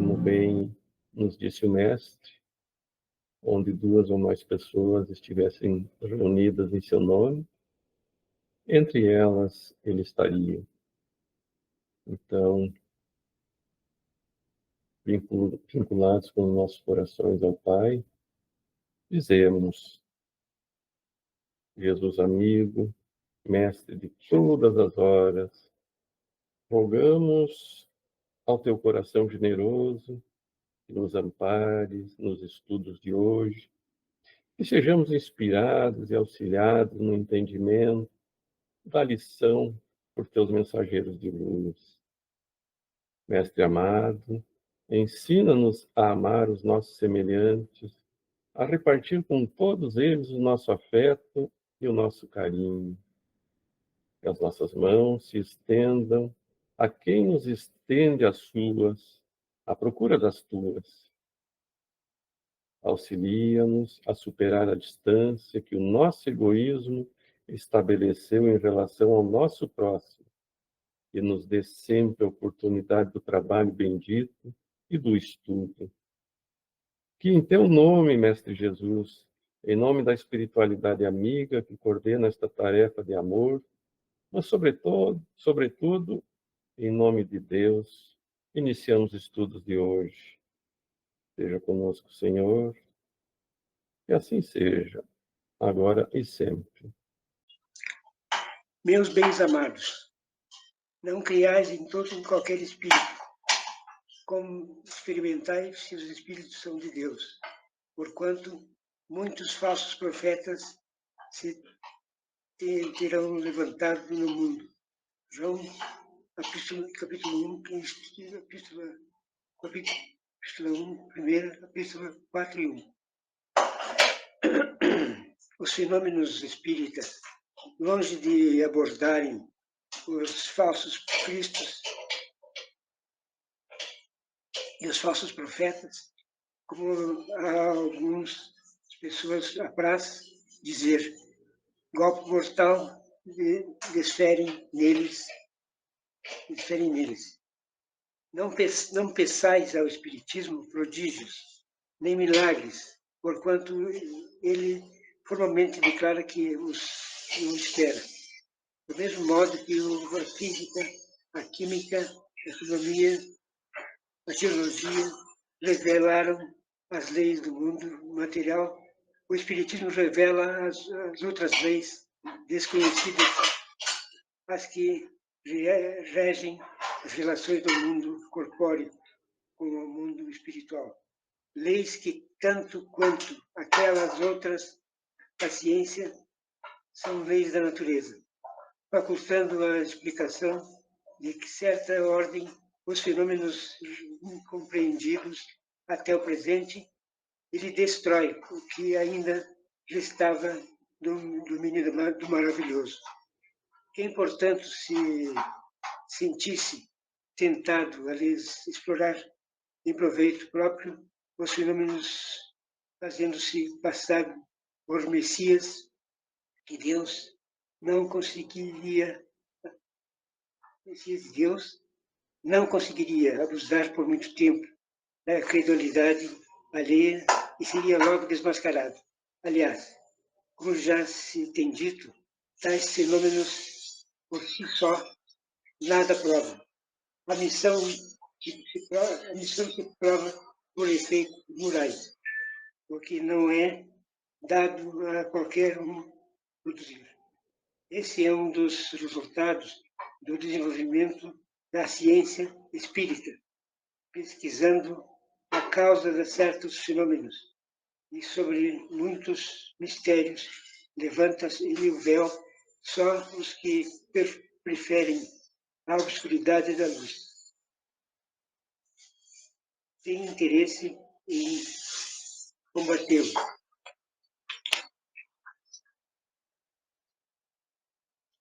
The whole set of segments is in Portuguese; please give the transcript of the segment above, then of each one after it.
como bem nos disse o Mestre, onde 2 ou mais pessoas estivessem reunidas em seu nome, entre elas ele estaria. Então, vinculados com nossos corações ao Pai, dizemos: Jesus amigo, Mestre de todas as horas, rogamos ao teu coração generoso que nos ampares nos estudos de hoje, que sejamos inspirados e auxiliados no entendimento da lição por teus mensageiros de luz. Mestre amado, ensina-nos a amar os nossos semelhantes, a repartir com todos eles o nosso afeto e o nosso carinho. Que as nossas mãos se estendam a quem nos estende as suas, à procura das tuas. Auxilia-nos a superar a distância que o nosso egoísmo estabeleceu em relação ao nosso próximo, e nos dê sempre a oportunidade do trabalho bendito e do estudo. Que em teu nome, Mestre Jesus, em nome da espiritualidade amiga que coordena esta tarefa de amor, mas sobretudo, em nome de Deus, iniciamos os estudos de hoje. Seja conosco, Senhor, que assim seja, agora e sempre. Meus bens amados, não criais em qualquer espírito, como experimentais se os espíritos são de Deus, porquanto muitos falsos profetas se terão levantado no mundo. João, capítulo 1, capítulo 1, primeira, epístola 4 e 1. Os fenômenos espíritas, longe de abordarem os falsos cristos e os falsos profetas, como a algumas pessoas apraz dizer, golpe mortal desferem neles. Não peçais ao Espiritismo prodígios, nem milagres, porquanto ele formalmente declara que os não espera. Do mesmo modo que a física, a química, a astronomia, a geologia revelaram as leis do mundo material, o Espiritismo revela as outras leis desconhecidas, as que regem as relações do mundo corpóreo com o mundo espiritual. Leis que, tanto quanto aquelas outras da ciência, são leis da natureza, facultando a explicação de que certa ordem os fenômenos incompreendidos até o presente, ele destrói o que ainda restava do domínio do maravilhoso. Quem, portanto, se sentisse tentado a lhes explorar em proveito próprio os fenômenos, fazendo-se passar por Messias, que Deus não conseguiria, Messias de Deus, não conseguiria abusar por muito tempo da credulidade alheia e seria logo desmascarado. Aliás, como já se tem dito, tais fenômenos por si só nada provam. A missão se prova por efeitos morais, porque não é dado a qualquer um produzir. Esse é um dos resultados do desenvolvimento da ciência espírita, pesquisando a causa de certos fenômenos e sobre muitos mistérios levanta-se o véu só os que preferem a obscuridade da luz. Tem interesse em combatê-lo.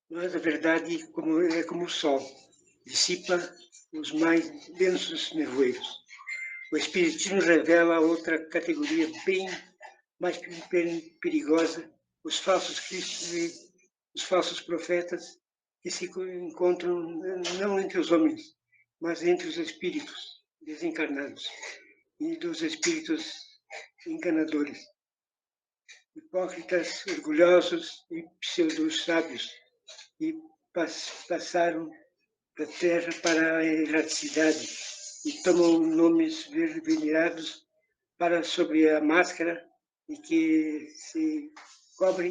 Mas a verdade é como o sol, dissipa os mais densos nevoeiros. O Espiritismo revela outra categoria bem mais perigosa, os falsos cristos e os falsos profetas, que se encontram não entre os homens, mas entre os espíritos desencarnados e dos espíritos enganadores, hipócritas, orgulhosos e pseudo-sábios, e passaram da terra para a erraticidade e tomam nomes venerados para sobre a máscara e que se cobrem,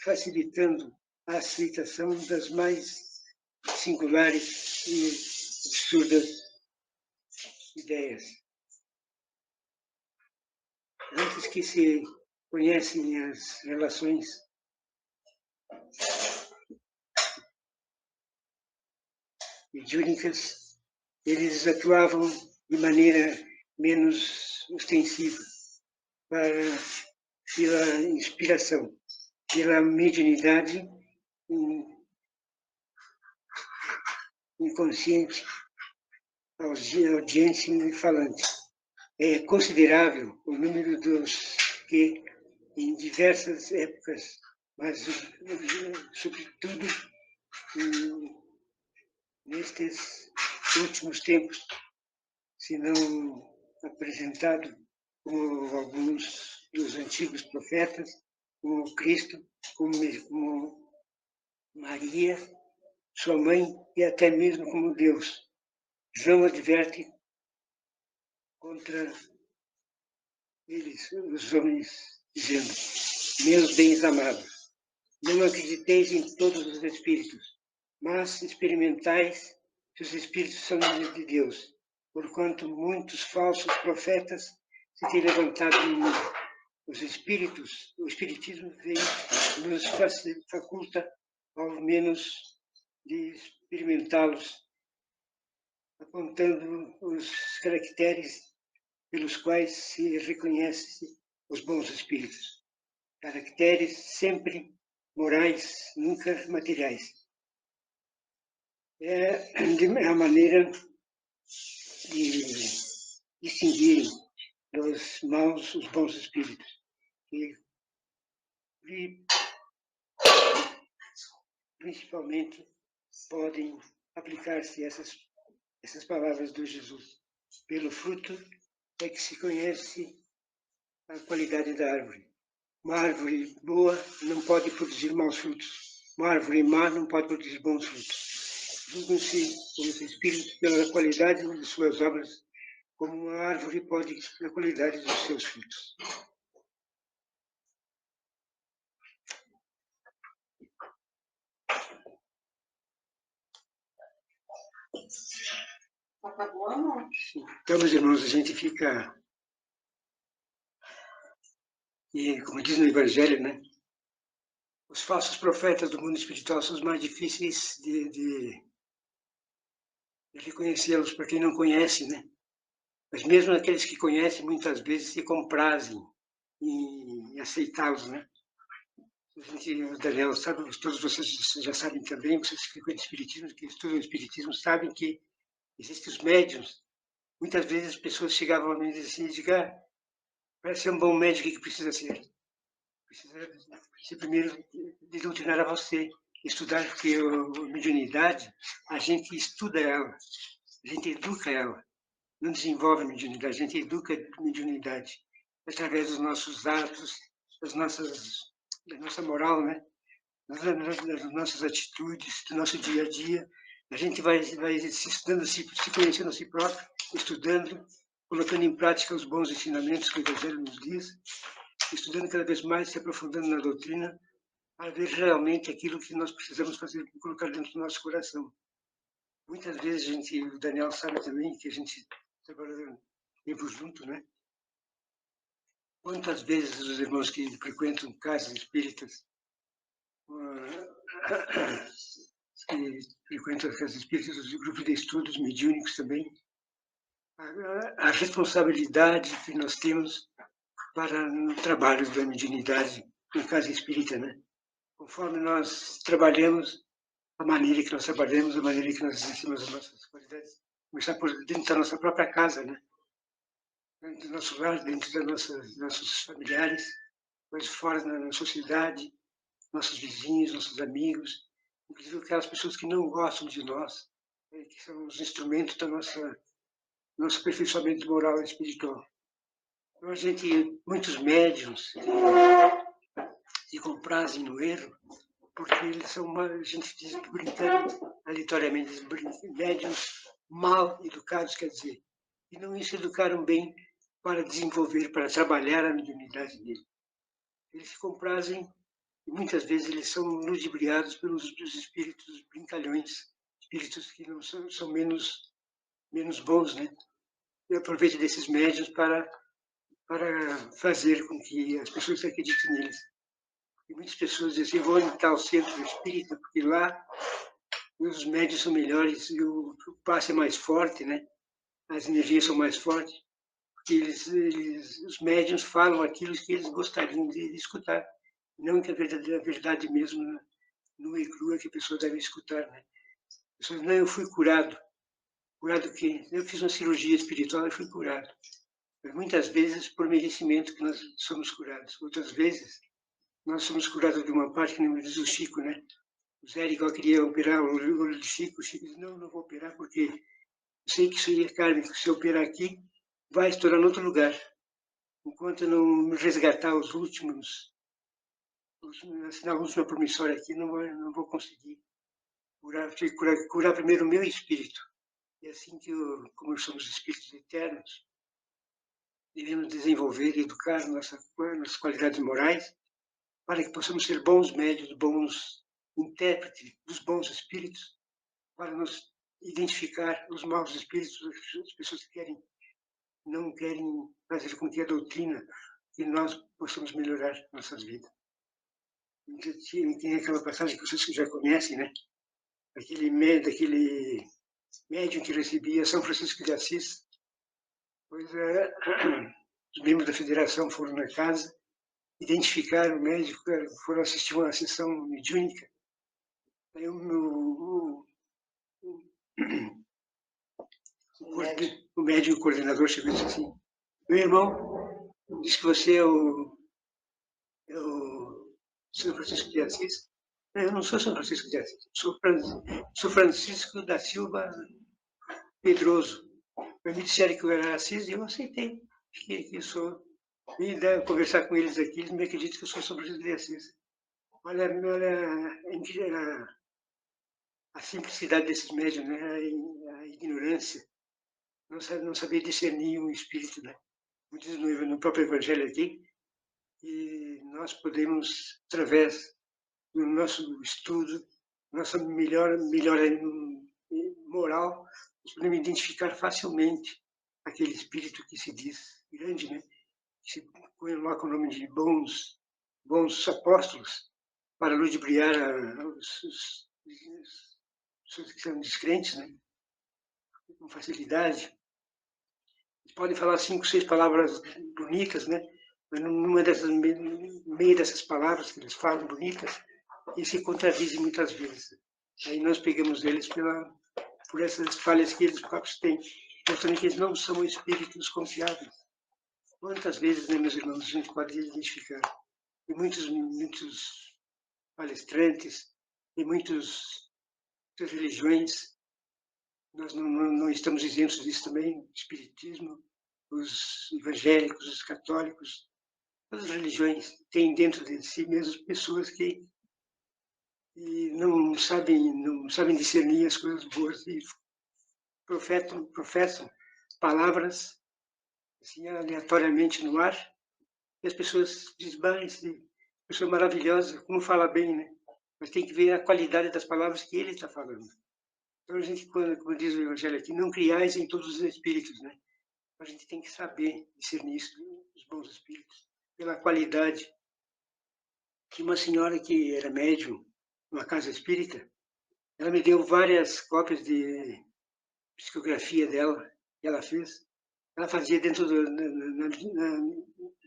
facilitando a aceitação das mais singulares e absurdas ideias. Antes que se conhecem as relações mediúnicas, eles atuavam de maneira menos ostensiva pela inspiração, pela mediunidade inconsciente, audiência e falante. É considerável o número dos que, em diversas épocas, mas sobretudo nestes últimos tempos, se não apresentado como alguns dos antigos profetas, como Cristo, como Maria, sua mãe, e até mesmo como Deus. João adverte contra eles, os homens, dizendo: meus bens amados, não acrediteis em todos os espíritos, mas experimentais se os espíritos são de Deus, porquanto muitos falsos profetas se têm levantado no mundo. Os espíritos, o espiritismo veio nos faculta, ao menos, de experimentá-los, apontando os caracteres pelos quais se reconhece os bons espíritos. Caracteres sempre morais, nunca materiais. É a maneira de distinguir dos maus os bons espíritos. E principalmente podem aplicar-se essas palavras do Jesus. Pelo fruto é que se conhece a qualidade da árvore. Uma árvore boa não pode produzir maus frutos. Uma árvore má não pode produzir bons frutos. Julgam-se os espíritos pela qualidade de suas obras, como uma árvore pode pela qualidade dos seus frutos. Acabou, amor? Então, meus irmãos, a gente fica... E, como diz no Evangelho, né? Os falsos profetas do mundo espiritual são os mais difíceis de reconhecê-los para quem não conhece, né? Mas mesmo aqueles que conhecem, muitas vezes se comprazem em aceitá-los, né? O Daniel sabe, todos vocês já sabem também, vocês que frequentam o espiritismo, que estudam o espiritismo, sabem que existem os médiuns. Muitas vezes as pessoas chegavam a mim e diziam assim, para ser um bom médico, o que precisa ser? Precisa primeiro de doutrinar a você, estudar, porque a mediunidade, a gente estuda ela, a gente educa ela, não desenvolve a mediunidade, a gente educa a mediunidade através dos nossos atos, da nossa moral, né? Das nossas atitudes, do nosso dia a dia. A gente vai se estudando, se conhecendo a si próprio, estudando, colocando em prática os bons ensinamentos que o Evangelho nos diz, estudando cada vez mais, se aprofundando na doutrina, para ver realmente aquilo que nós precisamos fazer, colocar dentro do nosso coração. Muitas vezes o Daniel sabe também que a gente trabalha tempo junto, né? Quantas vezes os irmãos que frequentam casas espíritas, que frequentam as casas espíritas, os grupos de estudos mediúnicos também, a responsabilidade que nós temos para o trabalho da mediunidade na casa espírita, né? Conforme nós trabalhamos, a maneira que nós trabalhamos, a maneira que nós exercemos as nossas qualidades, começar por dentro da nossa própria casa, né? Dentro do nosso lar, dentro dos nossos familiares, mas fora na sociedade, nossos vizinhos, nossos amigos, inclusive aquelas pessoas que não gostam de nós, que são os instrumentos da nossa nosso aperfeiçoamento moral e espiritual. Então, muitos médiuns se comprazem no erro, porque eles são, a gente diz brincando, aleatoriamente, médiuns mal educados, quer dizer, e não se educaram bem para desenvolver, para trabalhar a mediunidade dele. Eles se comprazem e muitas vezes eles são ludibriados pelos espíritos brincalhões, espíritos que não são menos bons, né? E aproveitam desses médiuns para fazer com que as pessoas acreditem neles. E muitas pessoas dizem, vou em tal centro espírita, porque lá os médiuns são melhores e o passe é mais forte, né? As energias são mais fortes, porque os médiuns falam aquilo que eles gostariam de escutar, não que a verdade mesmo nua e crua que a pessoa deve escutar, né? A pessoa, não, eu fui curado. Curado o quê? Eu fiz uma cirurgia espiritual e fui curado. Mas muitas vezes por merecimento que nós somos curados. Outras vezes nós somos curados de uma parte, que nem diz o Chico, né? O Zé igual queria operar o olho do Chico. O Chico disse, não vou operar porque eu sei que isso aí é kármico. Se eu operar aqui, vai estourar em outro lugar. Enquanto eu não resgatar os últimos, assinar a última promissória aqui, não vou conseguir curar primeiro o meu espírito. E assim que, como somos espíritos eternos, devemos desenvolver e educar nossas qualidades morais para que possamos ser bons médios, bons intérpretes dos bons espíritos, para nos identificar os maus espíritos, as pessoas que não querem fazer com que a doutrina que nós possamos melhorar nossas vidas. Tem aquela passagem que vocês já conhecem, né? Daquele médium que recebia São Francisco de Assis. Pois os membros da federação foram na casa, identificaram o médico, foram assistir uma sessão mediúnica. Aí o médico coordenador chegou e disse assim, meu irmão, diz que você é o São Francisco de Assis. Eu não sou São Francisco de Assis, sou Francisco da Silva Pedroso. Me disseram que eu era Assis e eu aceitei que eu sou. E conversar com eles aqui, eles me acreditam que eu sou São Francisco de Assis. Olha a simplicidade desses médios, né? A ignorância, não saber discernir um espírito, né? Como diz no próprio Evangelho aqui, e nós podemos, através do nosso estudo, nossa melhora moral, nós podemos identificar facilmente aquele espírito que se diz grande, né? Que se coloca o nome de bons apóstolos para ludibriar os que são descrentes, né? Com facilidade. Eles podem falar 5, 6 palavras bonitas, né? Mas numa dessas, no meio dessas palavras que eles falam bonitas, eles se contradizem muitas vezes. Aí nós pegamos eles por essas falhas que eles próprios têm, mostrando que eles não são espíritos confiáveis. Quantas vezes, né, meus irmãos, a gente pode identificar? Tem muitos palestrantes, tem muitas religiões, nós não estamos isentos disso também, o espiritismo, os evangélicos, os católicos, todas as religiões têm dentro de si mesmo pessoas que não sabem discernir as coisas boas e professam palavras assim, aleatoriamente no ar, e as pessoas dizem, pessoa maravilhosa, como fala bem, né? Mas tem que ver a qualidade das palavras que ele está falando. Então, a gente, como diz o Evangelho aqui, não criais em todos os espíritos, né? A gente tem que saber discernir isso, os bons espíritos, pela qualidade. Tinha uma senhora que era médium, numa casa espírita, ela me deu várias cópias de psicografia dela, que ela fez. Ela fazia dentro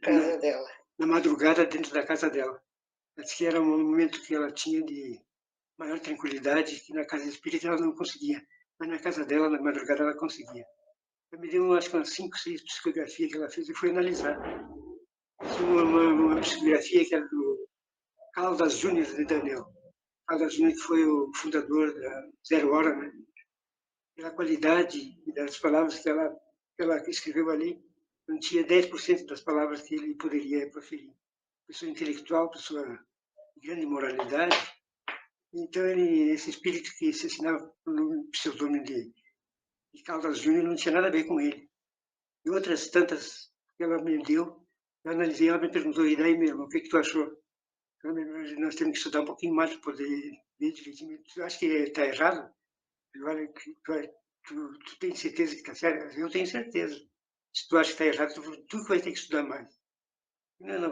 Casa dela. na madrugada, dentro da casa dela. Ela disse que era um momento que ela tinha de maior tranquilidade, que na casa espírita ela não conseguia. Mas na casa dela, na madrugada, ela conseguia. Ela me deu, acho que umas 5, 6 psicografias que ela fez e fui analisar. Tinha uma psicografia que era do Caldas Júnior de Daniel. Caldas Júnior, que foi o fundador da Zero Hora, né? Pela qualidade das palavras que ela ela escreveu ali, não tinha 10% das palavras que ele poderia proferir. Pessoa intelectual, pessoa de grande moralidade. Então, esse espírito que se assinava no pseudônimo de Caldas Júnior não tinha nada a ver com ele. E outras tantas que ela me deu, eu analisei, ela me perguntou, e daí mesmo, o que tu achou? Nós temos que estudar um pouquinho mais para poder ver direitinho. Tu acha que está errado? Olha, tu tem certeza que está certo? Eu tenho certeza. Se tu acha que está errado, tu que vai ter que estudar mais. Não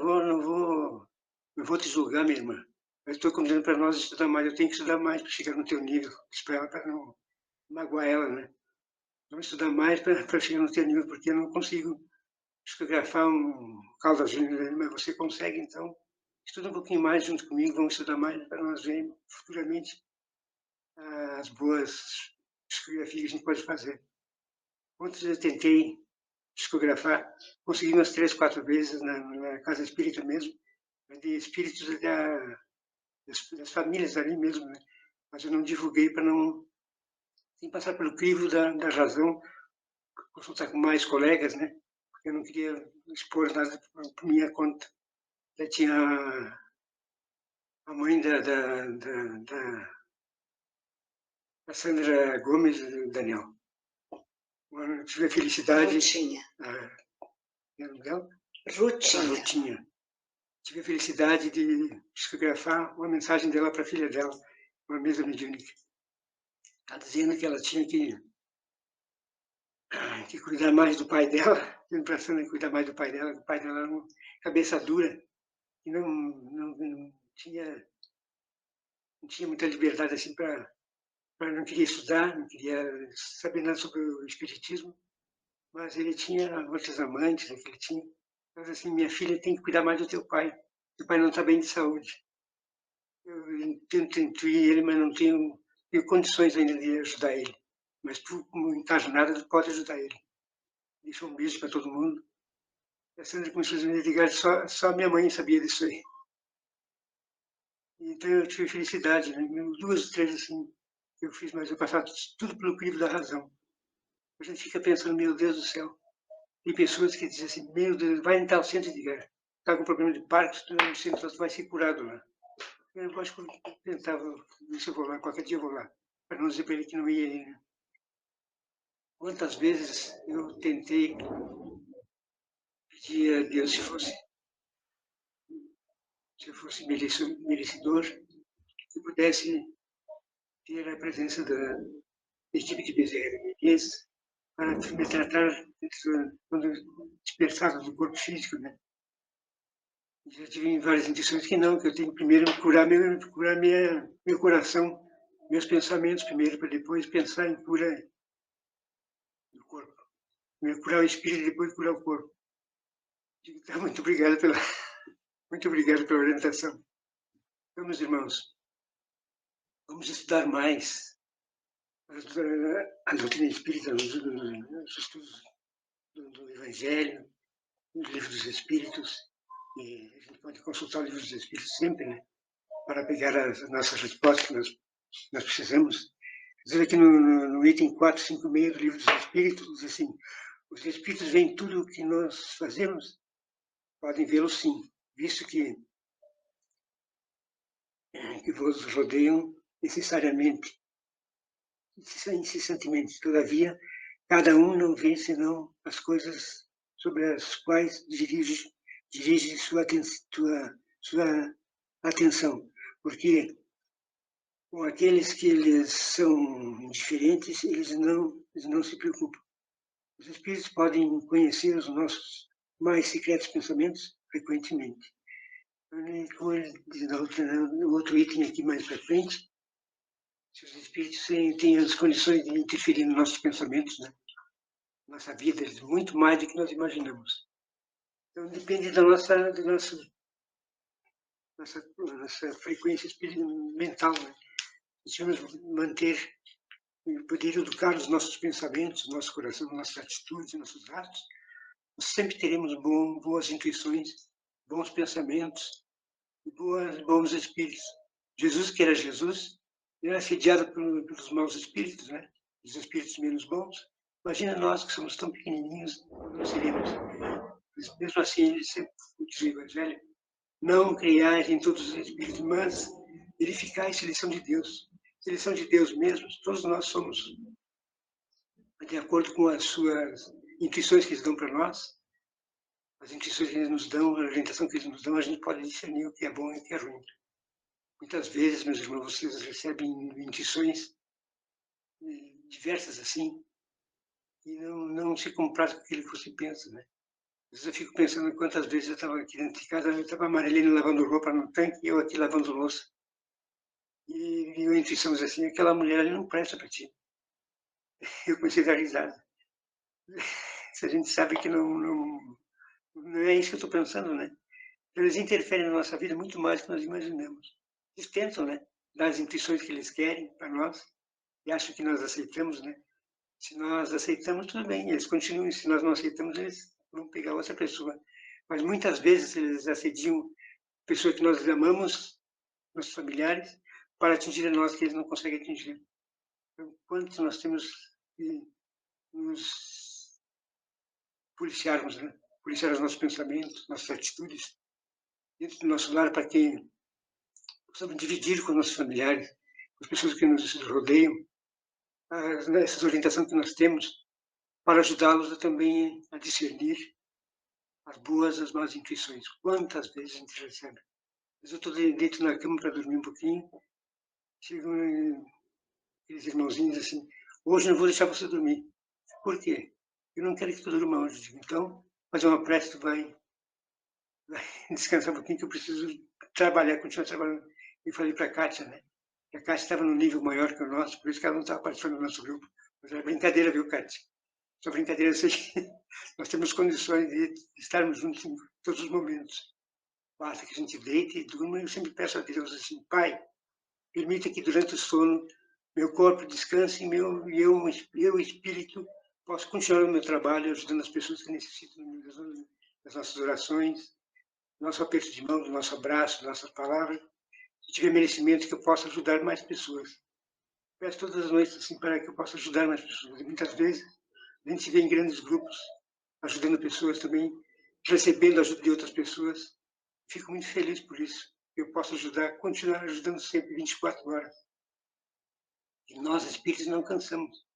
vou te julgar, minha irmã. Eu estou convidando para nós estudar mais. Eu tenho que estudar mais para chegar no teu nível. Para não magoar ela, né? Vamos estudar mais para chegar no teu nível, porque eu não consigo psicografar um Caldas Júnior, mas você consegue, então estuda um pouquinho mais junto comigo, vamos estudar mais para nós vermos futuramente as boas psicografias que a gente pode fazer. Quantas eu tentei psicografar, consegui umas 3, 4 vezes na casa espírita mesmo, de espíritos das famílias ali mesmo, né? Mas eu não divulguei para não sem passar pelo crivo da razão, consultar com mais colegas, né? Porque eu não queria expor nada por minha conta. Já tinha a mãe da Sandra Gomes, Daniel. Eu tive a felicidade... Rutinha. Rutinha. Tive a felicidade de psicografar uma mensagem dela para a filha dela, uma mesa mediúnica. Está dizendo que ela tinha que cuidar mais do pai dela, dizendo para a Sandra cuidar mais do pai dela, que o pai dela era uma cabeça dura, e não tinha muita liberdade assim para não queria estudar, não queria saber nada sobre o espiritismo, mas ele tinha outros amantes, né, que ele tinha. Mas assim, minha filha tem que cuidar mais do teu pai não está bem de saúde. Eu tento intuir ele, mas não tenho condições ainda de ajudar ele. Mas tu, como encarnada, tu pode ajudar ele. Deixa um beijo para todo mundo. A Sandra começou a me ligar, só minha mãe sabia disso aí. Então eu tive felicidade, né? 2, 3 assim, que eu fiz, mas eu passava tudo pelo crivo da razão. A gente fica pensando, meu Deus do céu. Tem pessoas que dizem assim, meu Deus, vai em tal centro de guerra. Está com problema de Parkinson, no centro, tu vai ser curado lá. Eu acho que eu tentava, ver se eu vou lá, qualquer dia eu vou lá. Para não dizer para ele que não ia ir. Né? Quantas vezes eu tentei pedir a Deus se eu fosse merecedor, que pudesse ter a presença da equipe de Bezerra de Menezes para me tratar quando dispersado do corpo físico, né? Já tive várias intenções que não, que eu tenho que primeiro curar meu coração, meus pensamentos primeiro, para depois pensar em cura do corpo. Primeiro curar o espírito, depois curar o corpo. Muito obrigado pela orientação. Então, meus irmãos, vamos estudar mais a doutrina espírita, os estudos do Evangelho, os livros dos Espíritos. E a gente pode consultar os livros dos Espíritos sempre, né? Para pegar as nossas respostas que nós precisamos. Diz aqui no item 456 do livro dos Espíritos, diz assim, os Espíritos veem tudo o que nós fazemos, podem vê-lo sim, visto que vos rodeiam necessariamente, incessantemente. Todavia, cada um não vê senão as coisas sobre as quais dirige sua atenção, porque com aqueles que eles são indiferentes, eles não se preocupam. Os espíritos podem conhecer os nossos mais secretos pensamentos frequentemente. Como ele diz no outro item aqui mais para frente, se os espíritos têm as condições de interferir nos nossos pensamentos, né? Nossa vida, muito mais do que nós imaginamos. Então, depende da nossa frequência mental, né? Precisamos manter, poder educar os nossos pensamentos, nosso coração, nossas atitudes, nossos atos. Nós sempre teremos boas intuições, bons pensamentos, bons espíritos. Jesus, que era Jesus, era assediado pelos maus espíritos, né? Os espíritos menos bons, Imagina nós que somos tão pequenininhos, não seríamos. Mas mesmo assim, ele sempre diz o Evangelho, não criais em todos os espíritos, mas verificai se eles são de Deus. Se eles são de Deus mesmos, todos nós somos, de acordo com as suas intuições que eles dão para nós, as intuições que eles nos dão, a orientação que eles nos dão, a gente pode discernir o que é bom e o que é ruim. Muitas vezes, meus irmãos, vocês recebem intuições diversas assim, e não se compraz com aquilo que você pensa, né? Às vezes eu fico pensando quantas vezes eu estava aqui dentro de casa, eu estava amarelando, lavando roupa no tanque, e eu aqui lavando louça. E a intuição diz assim, aquela mulher ali não presta para ti. Eu comecei a dar risada. Se a gente sabe que não é isso que eu estou pensando, né? Eles interferem na nossa vida muito mais do que nós imaginamos. Eles tentam, né? Dar as intuições que eles querem para nós e acham que nós aceitamos, né? Se nós aceitamos, tudo bem. Eles continuam. Se nós não aceitamos, eles vão pegar outra pessoa. Mas muitas vezes eles assediam pessoas que nós amamos, nossos familiares, para atingir a nós que eles não conseguem atingir. Então, quanto nós temos que nos policiarmos, né? Policiar os nossos pensamentos, nossas atitudes, dentro do nosso lar, para que possamos dividir com os nossos familiares, com as pessoas que nos rodeiam, essas orientações que nós temos, para ajudá-los também a discernir as boas e as más intuições. Quantas vezes a gente recebe? Mas eu estou dentro na cama para dormir um pouquinho, chegam aqueles irmãozinhos assim, hoje não vou deixar você dormir. Por quê? Eu não quero que tu durma hoje. Digo, então, fazer uma prece, tu vai descansar um pouquinho, que eu preciso trabalhar, continuar trabalhando. E falei para a Kátia, né? Que a Kátia estava num nível maior que o nosso, por isso que ela não estava participando do nosso grupo. Mas era brincadeira, viu, Kátia? Só brincadeira, eu sei que nós temos condições de estarmos juntos em todos os momentos. Basta que a gente deite e durma, e eu sempre peço a Deus assim, Pai, permita que durante o sono meu corpo descanse e eu espírito, possa continuar o meu trabalho ajudando as pessoas que necessitam das nossas orações, nosso aperto de mão, do nosso abraço, nossas palavras. Se tiver merecimento, que eu possa ajudar mais pessoas. Peço todas as noites assim para que eu possa ajudar mais pessoas. E muitas vezes a gente se vê em grandes grupos, ajudando pessoas também, recebendo a ajuda de outras pessoas. Fico muito feliz por isso. Eu posso ajudar, continuar ajudando sempre, 24 horas. E nós, espíritos, não cansamos.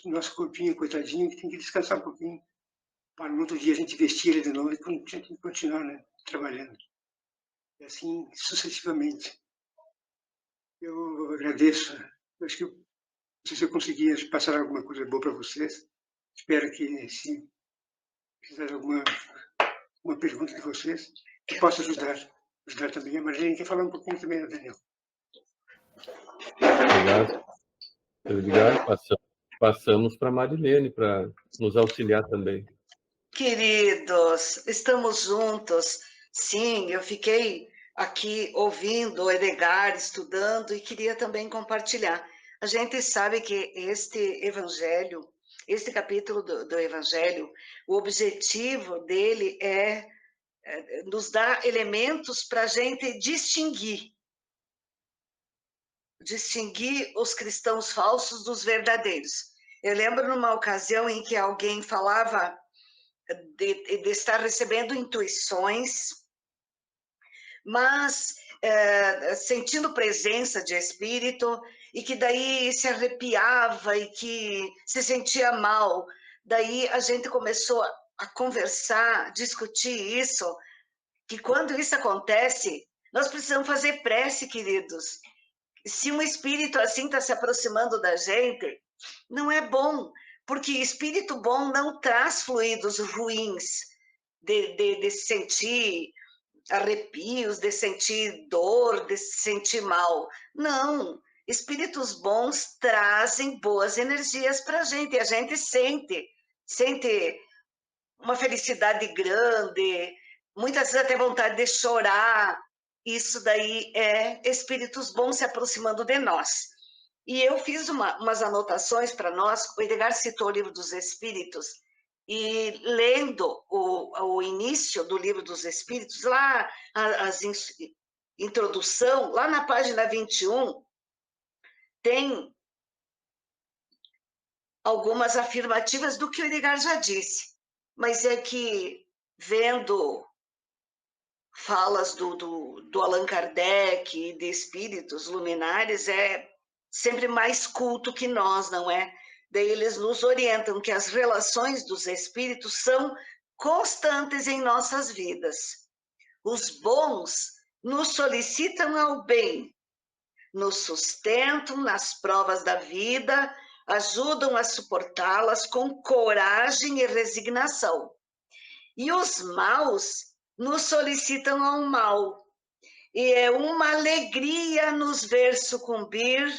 Nosso corpinho, coitadinho, que tem que descansar um pouquinho, para no outro dia a gente vestir ele de novo e continuar, né, trabalhando. E assim sucessivamente. Eu agradeço. Eu acho que não sei se eu consegui passar alguma coisa boa para vocês. Espero que, se fizer alguma uma pergunta de vocês, que possa ajudar também. A Marlene quer falar um pouquinho também, né, Daniel? Obrigado, Edgar. Passamos para a Marilene para nos auxiliar também. Queridos, estamos juntos. Sim, eu fiquei aqui ouvindo o Edgar, estudando e queria também compartilhar. A gente sabe que este evangelho, este capítulo do evangelho, o objetivo dele é nos dar elementos para a gente distinguir os cristãos falsos dos verdadeiros. Eu lembro numa ocasião em que alguém falava de estar recebendo intuições, mas sentindo presença de espírito, e que daí se arrepiava e que se sentia mal. Daí a gente começou a conversar, discutir isso, que quando isso acontece, nós precisamos fazer prece, queridos. Se um espírito assim está se aproximando da gente, não é bom, porque espírito bom não traz fluidos ruins, de sentir arrepios, de sentir dor, de se sentir mal. Não, espíritos bons trazem boas energias para a gente sente uma felicidade grande, muitas vezes até vontade de chorar. Isso daí é espíritos bons se aproximando de nós. E eu fiz umas anotações para nós, o Edgar citou o Livro dos Espíritos, e lendo o início do Livro dos Espíritos, lá, introdução, lá na página 21, tem algumas afirmativas do que o Edgar já disse, mas é que, vendo falas do Allan Kardec e de espíritos luminares, é sempre mais culto que nós, não é? Daí eles nos orientam que as relações dos espíritos são constantes em nossas vidas. Os bons nos solicitam ao bem, nos sustentam nas provas da vida, ajudam a suportá-las com coragem e resignação. E os maus nos solicitam ao mal, e é uma alegria nos ver sucumbir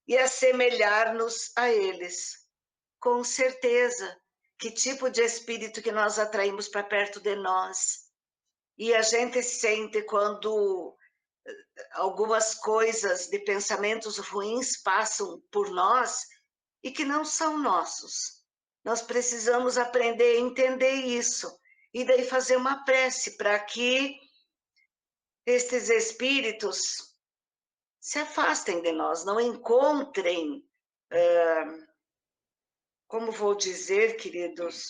e assemelhar-nos a eles. Com certeza, que tipo de espírito que nós atraímos para perto de nós. E a gente sente quando algumas coisas de pensamentos ruins passam por nós e que não são nossos. Nós precisamos aprender a entender isso e daí fazer uma prece para que estes espíritos se afastem de nós, não encontrem, como vou dizer, queridos,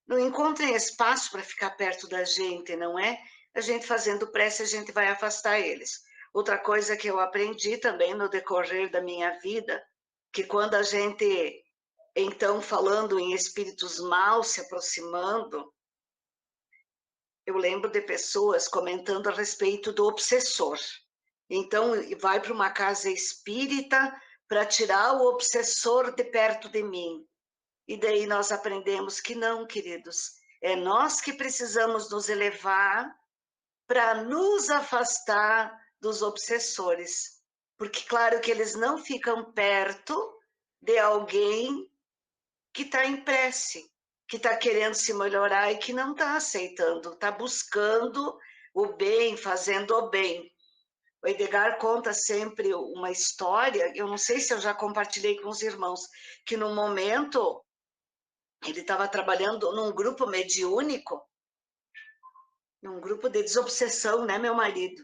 não encontrem espaço para ficar perto da gente, não é? A gente fazendo prece, a gente vai afastar eles. Outra coisa que eu aprendi também no decorrer da minha vida, que quando a gente, então, falando em espíritos maus se aproximando, eu lembro de pessoas comentando a respeito do obsessor. Então, vai para uma casa espírita para tirar o obsessor de perto de mim. E daí nós aprendemos que não, queridos, é nós que precisamos nos elevar para nos afastar dos obsessores. Porque, claro, que eles não ficam perto de alguém que está em prece, que está querendo se melhorar e que não está aceitando, está buscando o bem, fazendo o bem. O Edgar conta sempre uma história, eu não sei se eu já compartilhei com os irmãos, que no momento ele estava trabalhando num grupo mediúnico, num grupo de desobsessão, né, meu marido?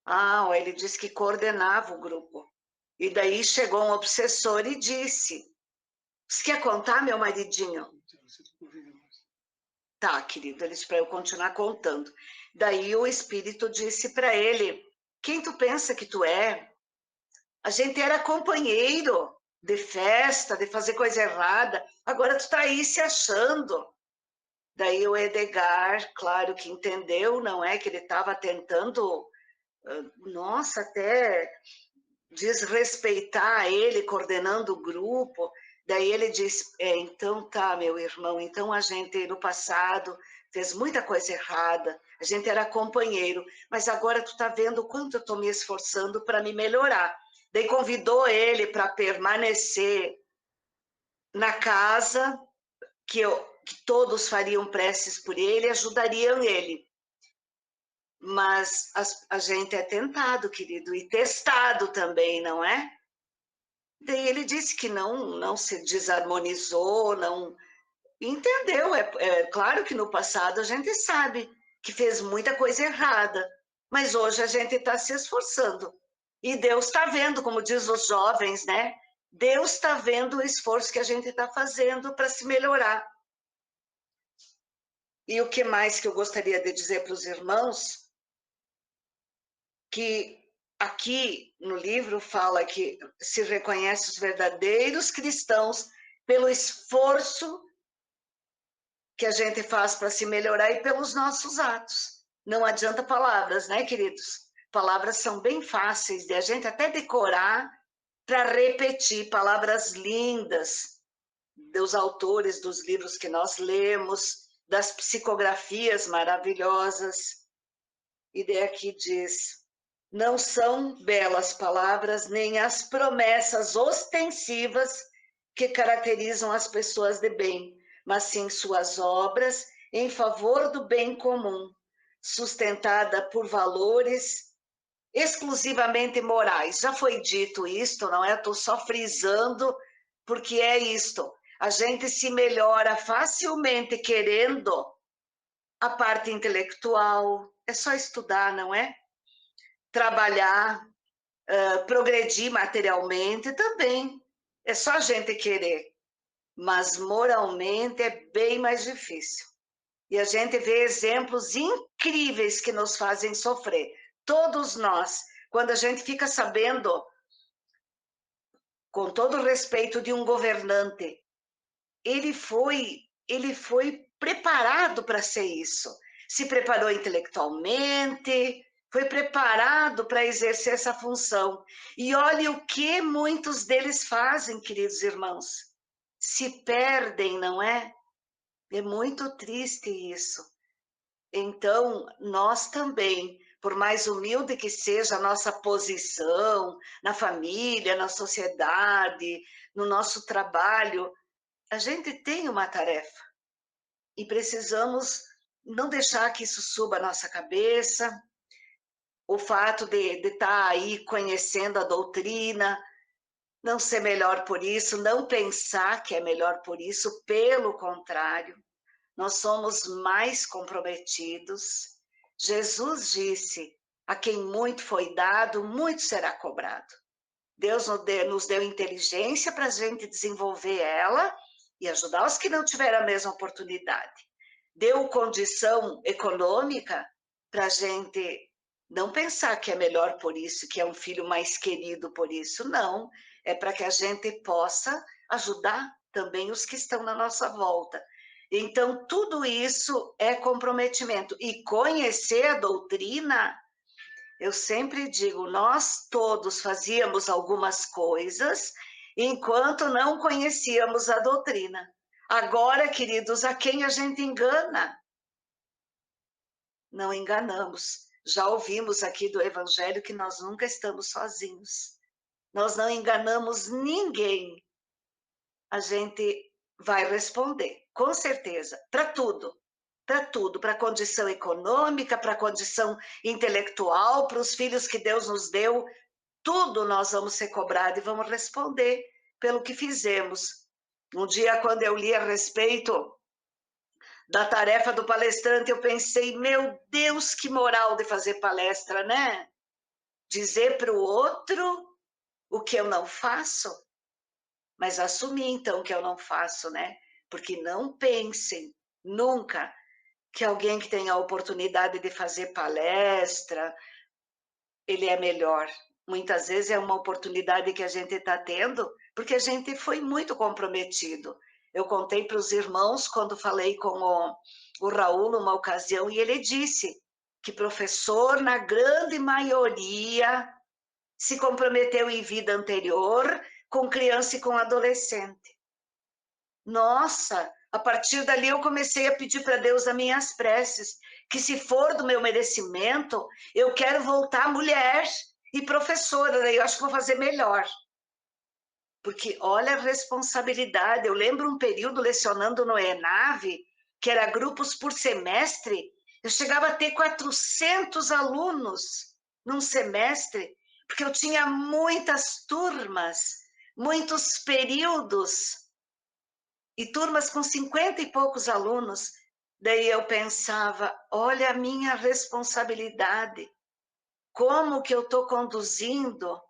Ah, ele disse que coordenava o grupo. E daí chegou um obsessor e disse, você quer contar, meu maridinho? Tá, querido, ele disse para eu continuar contando. Daí o espírito disse para ele, quem tu pensa que tu é? A gente era companheiro de festa, de fazer coisa errada, agora tu tá aí se achando. Daí o Edgar, claro que entendeu, não é? Que ele estava tentando, nossa, até desrespeitar ele, coordenando o grupo. Daí ele diz, então tá, meu irmão, então a gente no passado fez muita coisa errada, a gente era companheiro, mas agora tu tá vendo o quanto eu tô me esforçando para me melhorar. Daí convidou ele para permanecer na casa, que todos fariam preces por ele, ajudariam ele. Mas a gente é tentado, querido, e testado também, não é? Daí ele disse que não se desarmonizou, não entendeu. É claro que no passado a gente sabe que fez muita coisa errada, mas hoje a gente está se esforçando. E Deus está vendo, como diz os jovens, né? Deus está vendo o esforço que a gente está fazendo para se melhorar. E o que mais que eu gostaria de dizer para os irmãos? Que aqui no livro fala que se reconhece os verdadeiros cristãos pelo esforço que a gente faz para se melhorar e pelos nossos atos. Não adianta palavras, né, queridos? Palavras são bem fáceis de a gente até decorar para repetir, palavras lindas dos autores dos livros que nós lemos, das psicografias maravilhosas. E daí aqui diz, não são belas palavras nem as promessas ostensivas que caracterizam as pessoas de bem, mas sim suas obras em favor do bem comum, sustentada por valores exclusivamente morais. Já foi dito isto, não é? Estou só frisando, porque é isto. A gente se melhora facilmente querendo a parte intelectual, é só estudar, não é? Trabalhar, progredir materialmente também. É só a gente querer, mas moralmente é bem mais difícil. E a gente vê exemplos incríveis que nos fazem sofrer. Todos nós, quando a gente fica sabendo, com todo o respeito de um governante, ele foi preparado para ser isso. Se preparou intelectualmente, foi preparado para exercer essa função. E olhe o que muitos deles fazem, queridos irmãos. Se perdem, não é? É muito triste isso. Então, nós também, por mais humilde que seja a nossa posição na família, na sociedade, no nosso trabalho, a gente tem uma tarefa e precisamos não deixar que isso suba a nossa cabeça. O fato de estar aí conhecendo a doutrina, não ser melhor por isso, não pensar que é melhor por isso, pelo contrário, nós somos mais comprometidos. Jesus disse: a quem muito foi dado, muito será cobrado. Deus nos deu inteligência para a gente desenvolver ela e ajudar os que não tiveram a mesma oportunidade. Deu condição econômica para a gente não pensar que é melhor por isso, que é um filho mais querido por isso. Não, é para que a gente possa ajudar também os que estão na nossa volta. Então, tudo isso é comprometimento. E conhecer a doutrina, eu sempre digo, nós todos fazíamos algumas coisas enquanto não conhecíamos a doutrina. Agora, queridos, a quem a gente engana? Não enganamos. Já ouvimos aqui do Evangelho que nós nunca estamos sozinhos. Nós não enganamos ninguém. A gente vai responder, com certeza, para tudo. Para tudo, para a condição econômica, para a condição intelectual, para os filhos que Deus nos deu, tudo nós vamos ser cobrados e vamos responder pelo que fizemos. Um dia, quando eu li a respeito da tarefa do palestrante, eu pensei, meu Deus, que moral de fazer palestra, né? Dizer para o outro o que eu não faço, mas assumir então que eu não faço, né? Porque não pensem nunca que alguém que tem a oportunidade de fazer palestra, ele é melhor. Muitas vezes é uma oportunidade que a gente está tendo, porque a gente foi muito comprometido. Eu contei para os irmãos, quando falei com o Raul numa ocasião, e ele disse que professor, na grande maioria, se comprometeu em vida anterior com criança e com adolescente. Nossa, a partir dali eu comecei a pedir para Deus as minhas preces, que se for do meu merecimento, eu quero voltar mulher e professora, daí eu acho que vou fazer melhor. Porque olha a responsabilidade, eu lembro um período lecionando no ENAVE, que era grupos por semestre, eu chegava a ter 400 alunos num semestre, porque eu tinha muitas turmas, muitos períodos, e turmas com 50 e poucos alunos. Daí eu pensava, olha a minha responsabilidade, como que eu estou conduzindo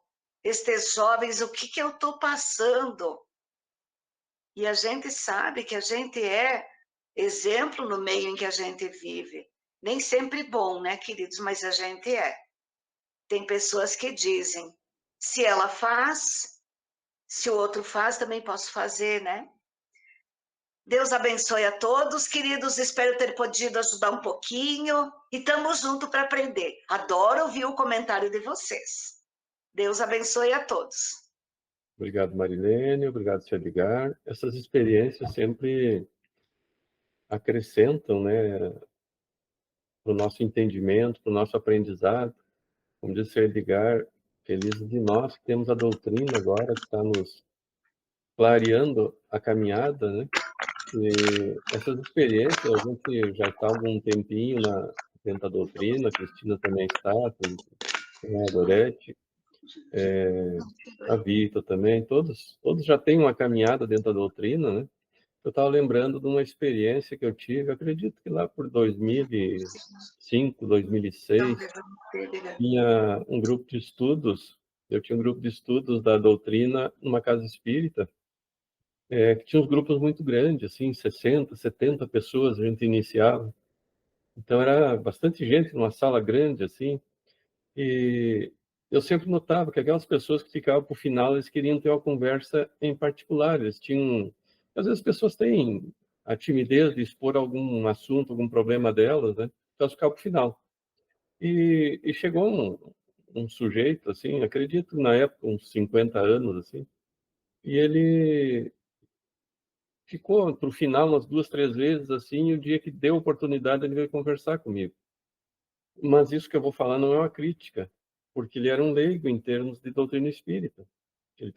estes jovens, o que eu estou passando. E a gente sabe que a gente é exemplo no meio em que a gente vive. Nem sempre bom, né, queridos, mas a gente é. Tem pessoas que dizem, se ela faz, se o outro faz, também posso fazer, né? Deus abençoe a todos, queridos. Espero ter podido ajudar um pouquinho. E estamos juntos para aprender. Adoro ouvir o comentário de vocês. Deus abençoe a todos. Obrigado, Marilene. Obrigado, Sr. Edgar. Essas experiências sempre acrescentam, né, para o nosso entendimento, para o nosso aprendizado. Como disse o Sr. Edgar, felizes de nós que temos a doutrina agora, que está nos clareando a caminhada, né? E essas experiências, a gente já está há algum tempinho dentro da doutrina, a Cristina também está, a Gorete, a Vita também, todos já têm uma caminhada dentro da doutrina, né? Eu estava lembrando de uma experiência que eu tive, acredito que lá por 2005, 2006, tinha um grupo de estudos Eu tinha um grupo de estudos da doutrina numa casa espírita, que tinha uns grupos muito grandes, assim, 60, 70 pessoas a gente iniciava. Então era bastante gente numa sala grande, assim, e eu sempre notava que aquelas pessoas que ficavam para o final, eles queriam ter uma conversa em particular, eles tinham... Às vezes as pessoas têm a timidez de expor algum assunto, algum problema delas, né? Então elas ficavam para o final. E chegou um sujeito, assim, acredito na época, uns 50 anos, assim, e ele ficou para o final umas 2, 3 vezes, assim, e o dia que deu oportunidade ele veio conversar comigo. Mas isso que eu vou falar não é uma crítica, porque ele era um leigo em termos de doutrina espírita. Ele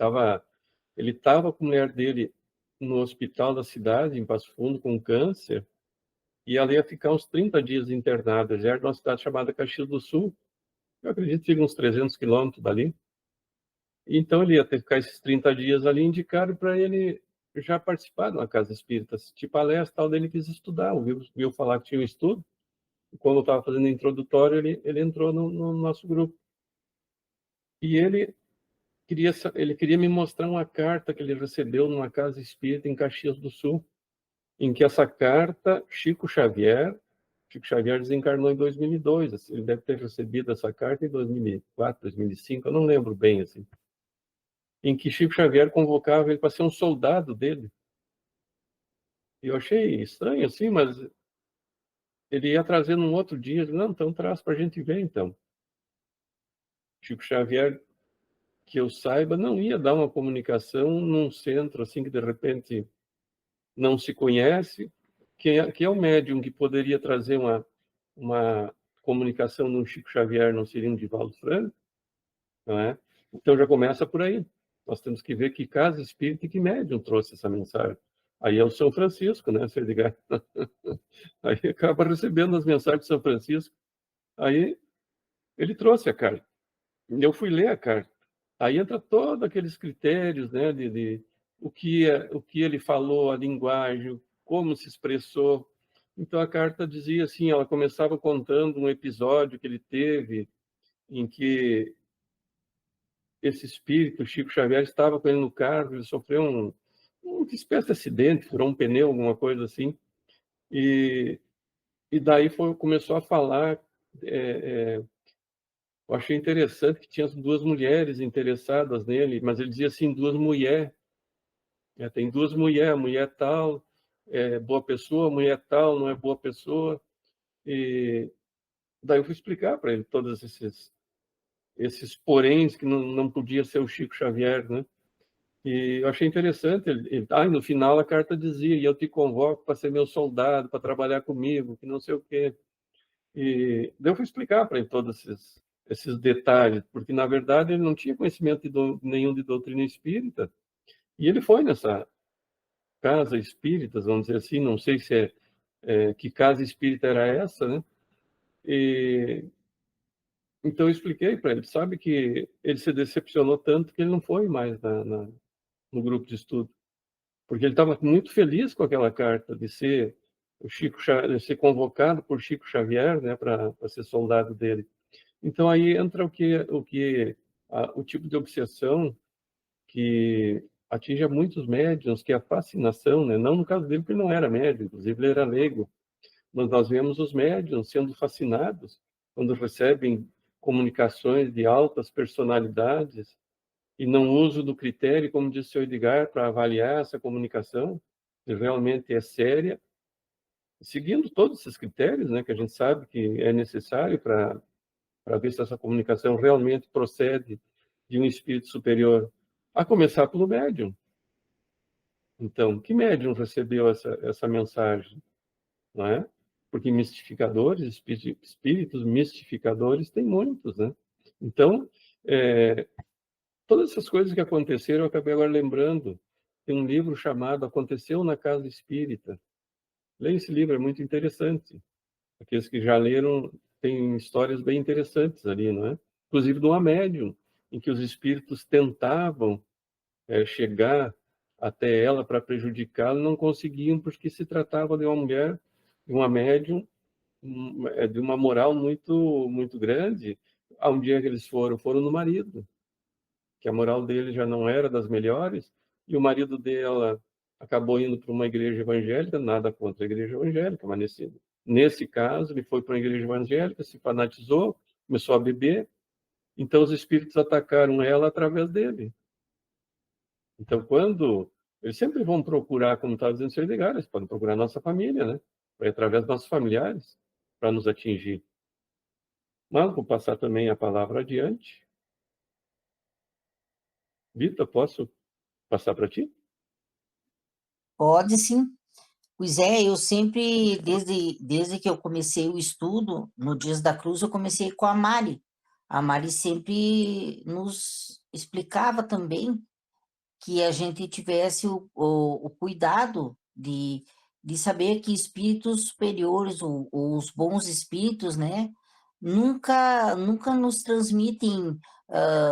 estava com a mulher dele no hospital da cidade, em Passo Fundo, com câncer, e ela ia ficar uns 30 dias internada. Ele era de uma cidade chamada Caxias do Sul, eu acredito que fica uns 300 quilômetros dali. Então ele ia ter que ficar esses 30 dias ali, indicaram para ele já participar de uma casa espírita, assistir palestra, tal, daí ele quis estudar, viu falar que tinha um estudo, e quando eu estava fazendo introdutório, ele entrou no nosso grupo. E ele queria me mostrar uma carta que ele recebeu numa casa espírita em Caxias do Sul, em que essa carta, Chico Xavier desencarnou em 2002, assim, ele deve ter recebido essa carta em 2004, 2005, eu não lembro bem, assim, em que Chico Xavier convocava ele para ser um soldado dele. E eu achei estranho, assim, mas ele ia trazer num outro dia, não, então traz para a gente ver, então. Chico Xavier, que eu saiba, não ia dar uma comunicação num centro, assim, que de repente não se conhece, que é o médium que poderia trazer uma comunicação no Chico Xavier, não seria um Divaldo Franco, não é? Então já começa por aí. Nós temos que ver que casa espírita e que médium trouxe essa mensagem. Aí é o São Francisco, né, Sr. Edgar? Aí acaba recebendo as mensagens de São Francisco. Aí ele trouxe a carta. Eu fui ler a carta. Aí entra todos aqueles critérios, né, de o que ele falou, a linguagem, como se expressou. Então a carta dizia assim, ela começava contando um episódio que ele teve em que esse espírito, Chico Xavier, estava com ele no carro, ele sofreu uma espécie de acidente, furou um pneu, alguma coisa assim, e daí começou a falar. Eu achei interessante que tinha duas mulheres interessadas nele, mas ele dizia assim, duas mulheres. Tem duas mulheres, mulher tal é boa pessoa, mulher tal não é boa pessoa. E daí eu fui explicar para ele todos esses poréns que não podia ser o Chico Xavier, né? E eu achei interessante. No final a carta dizia, e eu te convoco para ser meu soldado, para trabalhar comigo, que não sei o quê. E daí eu fui explicar para ele todos esses detalhes, porque na verdade ele não tinha conhecimento nenhum de doutrina espírita, e ele foi nessa casa espírita, vamos dizer assim, não sei se que casa espírita era essa, né? E então eu expliquei para ele, sabe que ele se decepcionou tanto que ele não foi mais no grupo de estudo, porque ele estava muito feliz com aquela carta de ser de ser convocado por Chico Xavier, né, para ser soldado dele. Então aí entra o tipo de obsessão que atinge a muitos médiuns, que é a fascinação, né? Não no caso dele, porque ele não era médium, inclusive ele era leigo, mas nós vemos os médiuns sendo fascinados quando recebem comunicações de altas personalidades e não uso do critério, como disse o senhor Edgar, para avaliar essa comunicação, se realmente é séria, seguindo todos esses critérios, né, que a gente sabe que é necessário para ver se essa comunicação realmente procede de um espírito superior, a começar pelo médium. Então, que médium recebeu essa mensagem? Não é? Porque mistificadores, espíritos mistificadores, tem muitos, né? Então, todas essas coisas que aconteceram, eu acabei agora lembrando. Tem um livro chamado Aconteceu na Casa Espírita. Leia esse livro, é muito interessante. Aqueles que já leram, tem histórias bem interessantes ali, não é? Inclusive de uma médium, em que os espíritos tentavam chegar até ela para prejudicá-la, não conseguiam, porque se tratava de uma mulher, de uma médium, de uma moral muito, muito grande. Há um dia que eles foram no marido. que a moral dele já não era das melhores, e o marido dela acabou indo para uma igreja evangélica, nada contra a igreja evangélica, mas nesse caso, ele foi para uma igreja evangélica, se fanatizou, começou a beber, então os espíritos atacaram ela através dele. Então, quando eles sempre vão procurar, como estava dizendo o Sr. Edgar, eles podem procurar a nossa família, né? Vai através dos nossos familiares para nos atingir. Mas vou passar também a palavra adiante. Vita, posso passar para ti? Pode sim. Pois é, eu sempre, desde que eu comecei o estudo, no Dias da Cruz, eu comecei com a Mari. A Mari sempre nos explicava também que a gente tivesse o cuidado de saber que espíritos superiores, os bons espíritos, né, nunca nos transmitem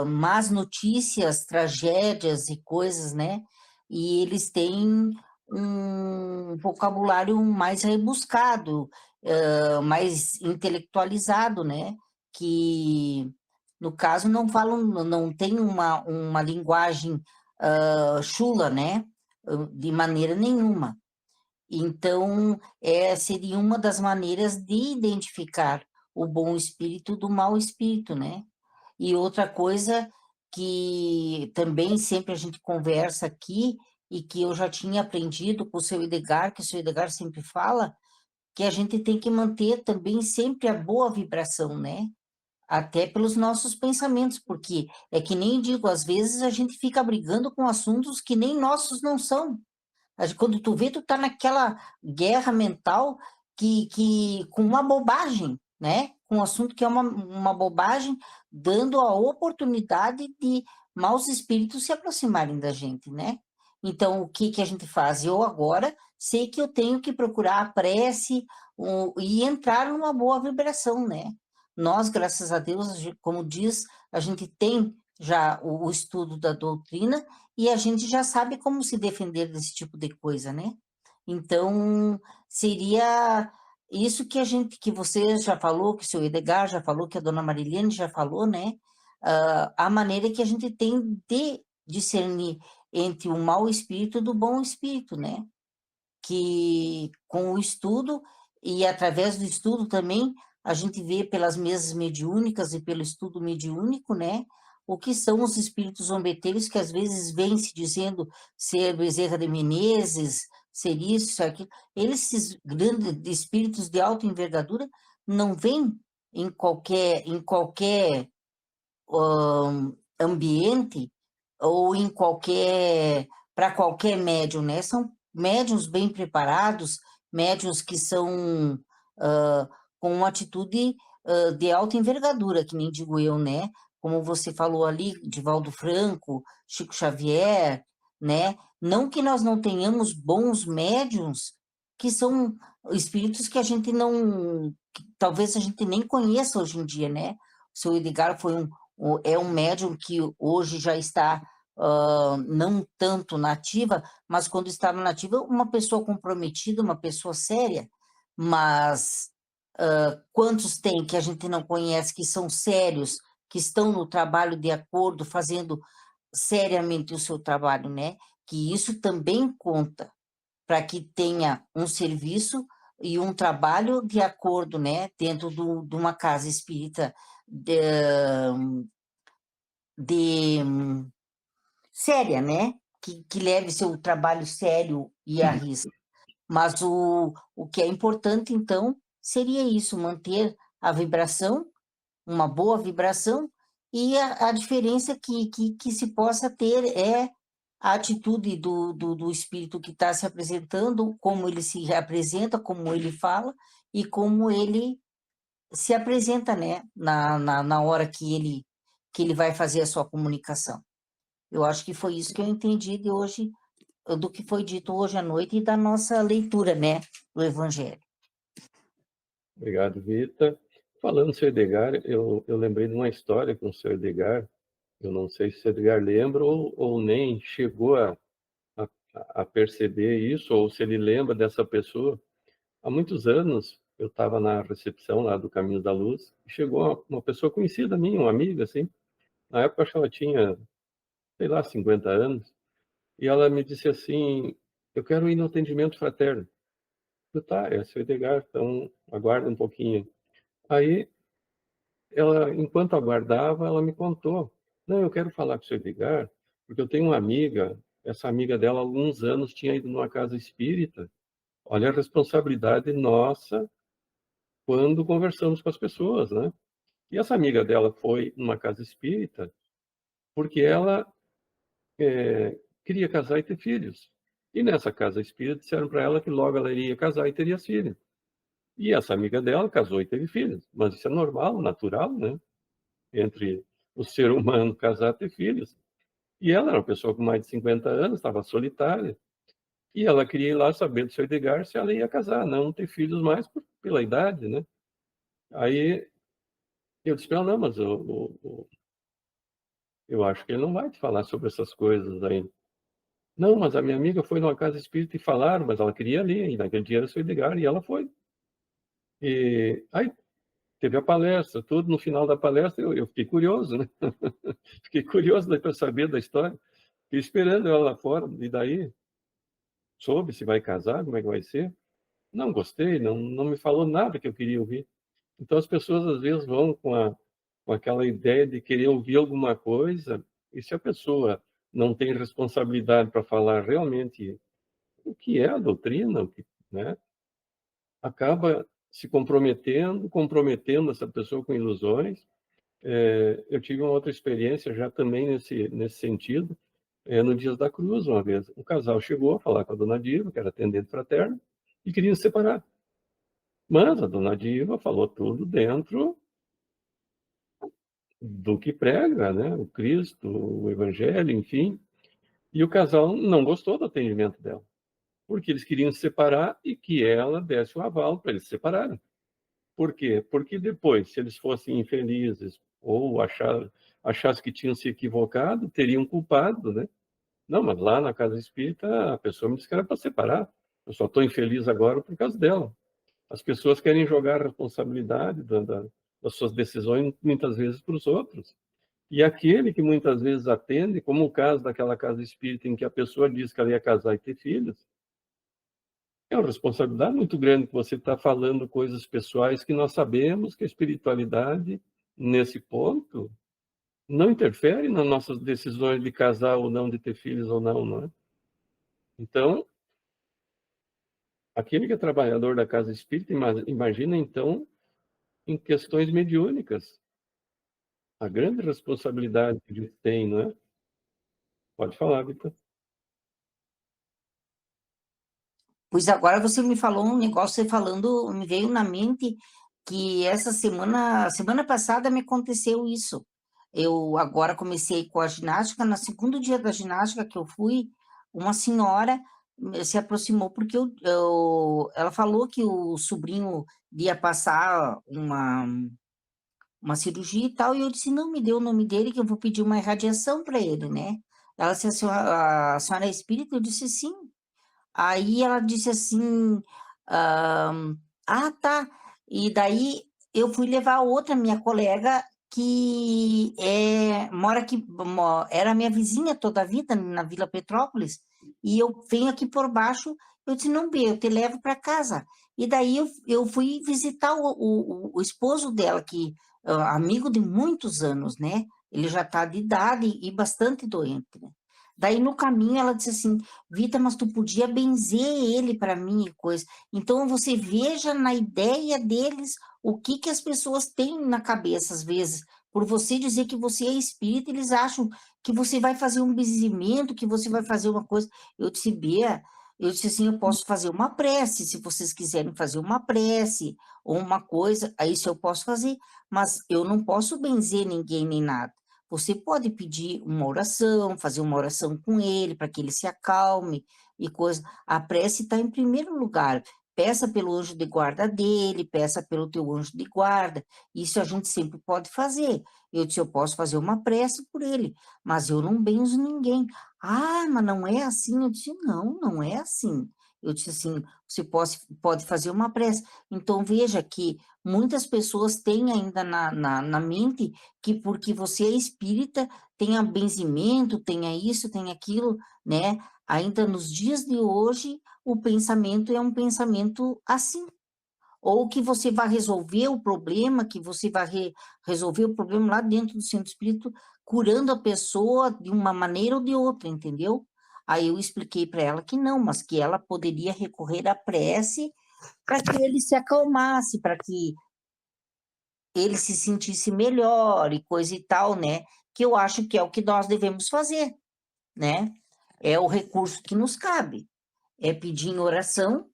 más notícias, tragédias e coisas, né, e eles têm um vocabulário mais rebuscado, mais intelectualizado, né, que no caso não falam, não tem uma linguagem chula, né? De maneira nenhuma. Então, seria uma das maneiras de identificar o bom espírito do mau espírito, né? E outra coisa que também sempre a gente conversa aqui e que eu já tinha aprendido com o seu Edgar, que o seu Edgar sempre fala, que a gente tem que manter também sempre a boa vibração, né? Até pelos nossos pensamentos, porque é que nem digo, às vezes a gente fica brigando com assuntos que nem nossos não são. Quando tu vê, tu tá naquela guerra mental com uma bobagem, né? Com um assunto que é uma bobagem, dando a oportunidade de maus espíritos se aproximarem da gente, né? Então, o que a gente faz? Eu agora sei que eu tenho que procurar a prece e entrar numa boa vibração, né? Nós, graças a Deus, como diz, a gente tem já o estudo da doutrina e a gente já sabe como se defender desse tipo de coisa, né? Então, seria isso que você já falou, que o seu Edgar já falou, que a dona Marilene já falou, né? A maneira que a gente tem de discernir entre o mau espírito e do bom espírito, né? Que com o estudo e através do estudo também a gente vê pelas mesas mediúnicas e pelo estudo mediúnico, né, o que são os espíritos zombeteiros que às vezes vêm se dizendo ser Bezerra de Menezes, ser isso, ser aquilo. Esses grandes espíritos de alta envergadura não vêm em qualquer ambiente ou para qualquer médium, né? São médiuns bem preparados, médiuns que são com uma atitude de alta envergadura, que nem digo eu, né? Como você falou ali, Divaldo Franco, Chico Xavier, né? Não que nós não tenhamos bons médiuns, que são espíritos que a gente não, que talvez a gente nem conheça hoje em dia, né? O seu Edgar é um médium que hoje já está não tanto nativa, mas quando estava nativa, uma pessoa comprometida, uma pessoa séria, mas quantos tem que a gente não conhece que são sérios, que estão no trabalho de acordo, fazendo seriamente o seu trabalho, né? Que isso também conta para que tenha um serviço e um trabalho de acordo, né? Dentro de uma casa espírita de séria, né? Que leve seu trabalho sério e à risca. Mas o que é importante, então, seria isso, manter a vibração, uma boa vibração, e a diferença que se possa ter é a atitude do espírito que está se apresentando, como ele se apresenta, como ele fala, e como ele se apresenta, né, na hora que ele vai fazer a sua comunicação. Eu acho que foi isso que eu entendi de hoje, do que foi dito hoje à noite e da nossa leitura, né, do Evangelho. Obrigado, Vita. Falando do Sr. Edgar, eu lembrei de uma história com o Sr. Edgar. Eu não sei se o Sr. Edgar lembra ou nem chegou a perceber isso, ou se ele lembra dessa pessoa. Há muitos anos, eu estava na recepção lá do Caminho da Luz, e chegou uma pessoa conhecida minha, uma amiga, assim. Na época, acho que ela tinha sei lá, 50 anos, e ela me disse assim: eu quero ir no atendimento fraterno. Eu, tá, é seu Edgar, então aguarda um pouquinho. Aí, ela, enquanto aguardava, ela me contou: não, eu quero falar com o seu Edgar, porque eu tenho uma amiga, essa amiga dela, há alguns anos, tinha ido numa casa espírita. Olha a responsabilidade nossa quando conversamos com as pessoas, né? E essa amiga dela foi numa casa espírita porque ela queria casar e ter filhos. E nessa casa espírita disseram para ela que logo ela iria casar e teria filhos. E essa amiga dela casou e teve filhos. Mas isso é normal, natural, né? Entre o ser humano casar e ter filhos. E ela era uma pessoa com mais de 50 anos, estava solitária. E ela queria ir lá saber do seu Edgar se ela ia casar, não ter filhos mais pela idade, né? Aí eu disse para ela: não, mas eu acho que ele não vai te falar sobre essas coisas aí. Não, mas a minha amiga foi numa casa espírita e falaram, mas ela queria ali, e naquele dia era o seu Edgar, e ela foi. E aí teve a palestra, tudo. No final da palestra eu fiquei curioso, né? Fiquei curioso para saber da história. Fiquei esperando ela lá fora, e daí soube se vai casar, como é que vai ser. Não gostei, não me falou nada que eu queria ouvir. Então as pessoas às vezes vão com aquela ideia de querer ouvir alguma coisa, e se a pessoa não tem responsabilidade para falar realmente o que é a doutrina, né, acaba se comprometendo essa pessoa com ilusões. Eu tive uma outra experiência já também nesse sentido, no Dias da Cruz, uma vez. Um casal chegou a falar com a dona Diva, que era atendente fraterna, e queriam se separar. Mas a dona Diva falou tudo dentro do que prega, né? O Cristo, o Evangelho, enfim. E o casal não gostou do atendimento dela, porque eles queriam se separar e que ela desse o aval para eles se separarem. Por quê? Porque depois, se eles fossem infelizes ou achassem que tinham se equivocado, teriam culpado, né? Não, mas lá na casa espírita a pessoa me disse que era para separar. Eu só estou infeliz agora por causa dela. As pessoas querem jogar a responsabilidade das suas decisões muitas vezes para os outros. E aquele que muitas vezes atende, como o caso daquela casa espírita em que a pessoa diz que ela ia casar e ter filhos, é uma responsabilidade muito grande que você está falando coisas pessoais que nós sabemos que a espiritualidade, nesse ponto, não interfere nas nossas decisões de casar ou não, de ter filhos ou não, não é? Então, aquele que é trabalhador da casa espírita, imagina então em questões mediúnicas, a grande responsabilidade que ele tem, não é? Pode falar, Vitor. Pois agora você me falou um negócio, você falando, me veio na mente que essa semana passada me aconteceu isso. Eu agora comecei com a ginástica, no segundo dia da ginástica que eu fui, uma senhora se aproximou porque ela falou que o sobrinho ia passar uma cirurgia e tal, e eu disse, não, me dê o nome dele que eu vou pedir uma irradiação para ele, né? Ela disse, a senhora é espírita? Eu disse, sim. Aí ela disse assim, tá. E daí eu fui levar outra minha colega que mora aqui, era minha vizinha toda a vida na Vila Petrópolis, e eu venho aqui por baixo, eu disse, não, Bia, eu te levo para casa. E daí eu fui visitar o esposo dela, que amigo de muitos anos, né? Ele já está de idade e bastante doente, né? Daí no caminho ela disse assim, Vita, mas tu podia benzer ele para mim e coisa. Então você veja na ideia deles o que as pessoas têm na cabeça às vezes. Por você dizer que você é espírita, eles acham que você vai fazer um benzimento, que você vai fazer uma coisa. Eu disse, Bia, eu disse assim, eu posso fazer uma prece, se vocês quiserem fazer uma prece ou uma coisa, aí isso eu posso fazer, mas eu não posso benzer ninguém nem nada. Você pode pedir uma oração, fazer uma oração com ele, para que ele se acalme e coisa. A prece está em primeiro lugar. Peça pelo anjo de guarda dele, peça pelo teu anjo de guarda. Isso a gente sempre pode fazer. Eu disse, eu posso fazer uma prece por ele, mas eu não benzo ninguém. Ah, mas não é assim? Eu disse, não é assim. Eu disse assim, você pode fazer uma prece. Então, veja que muitas pessoas têm ainda na mente que porque você é espírita, tenha benzimento, tenha isso, tenha aquilo, né? Ainda nos dias de hoje, o pensamento é um pensamento assim. Ou que você vai resolver o problema, que você vai resolver o problema lá dentro do centro espírita, curando a pessoa de uma maneira ou de outra, entendeu? Aí eu expliquei para ela que não, mas que ela poderia recorrer à prece para que ele se acalmasse, para que ele se sentisse melhor e coisa e tal, né? Que eu acho que é o que nós devemos fazer, né? É o recurso que nos cabe, é pedir em oração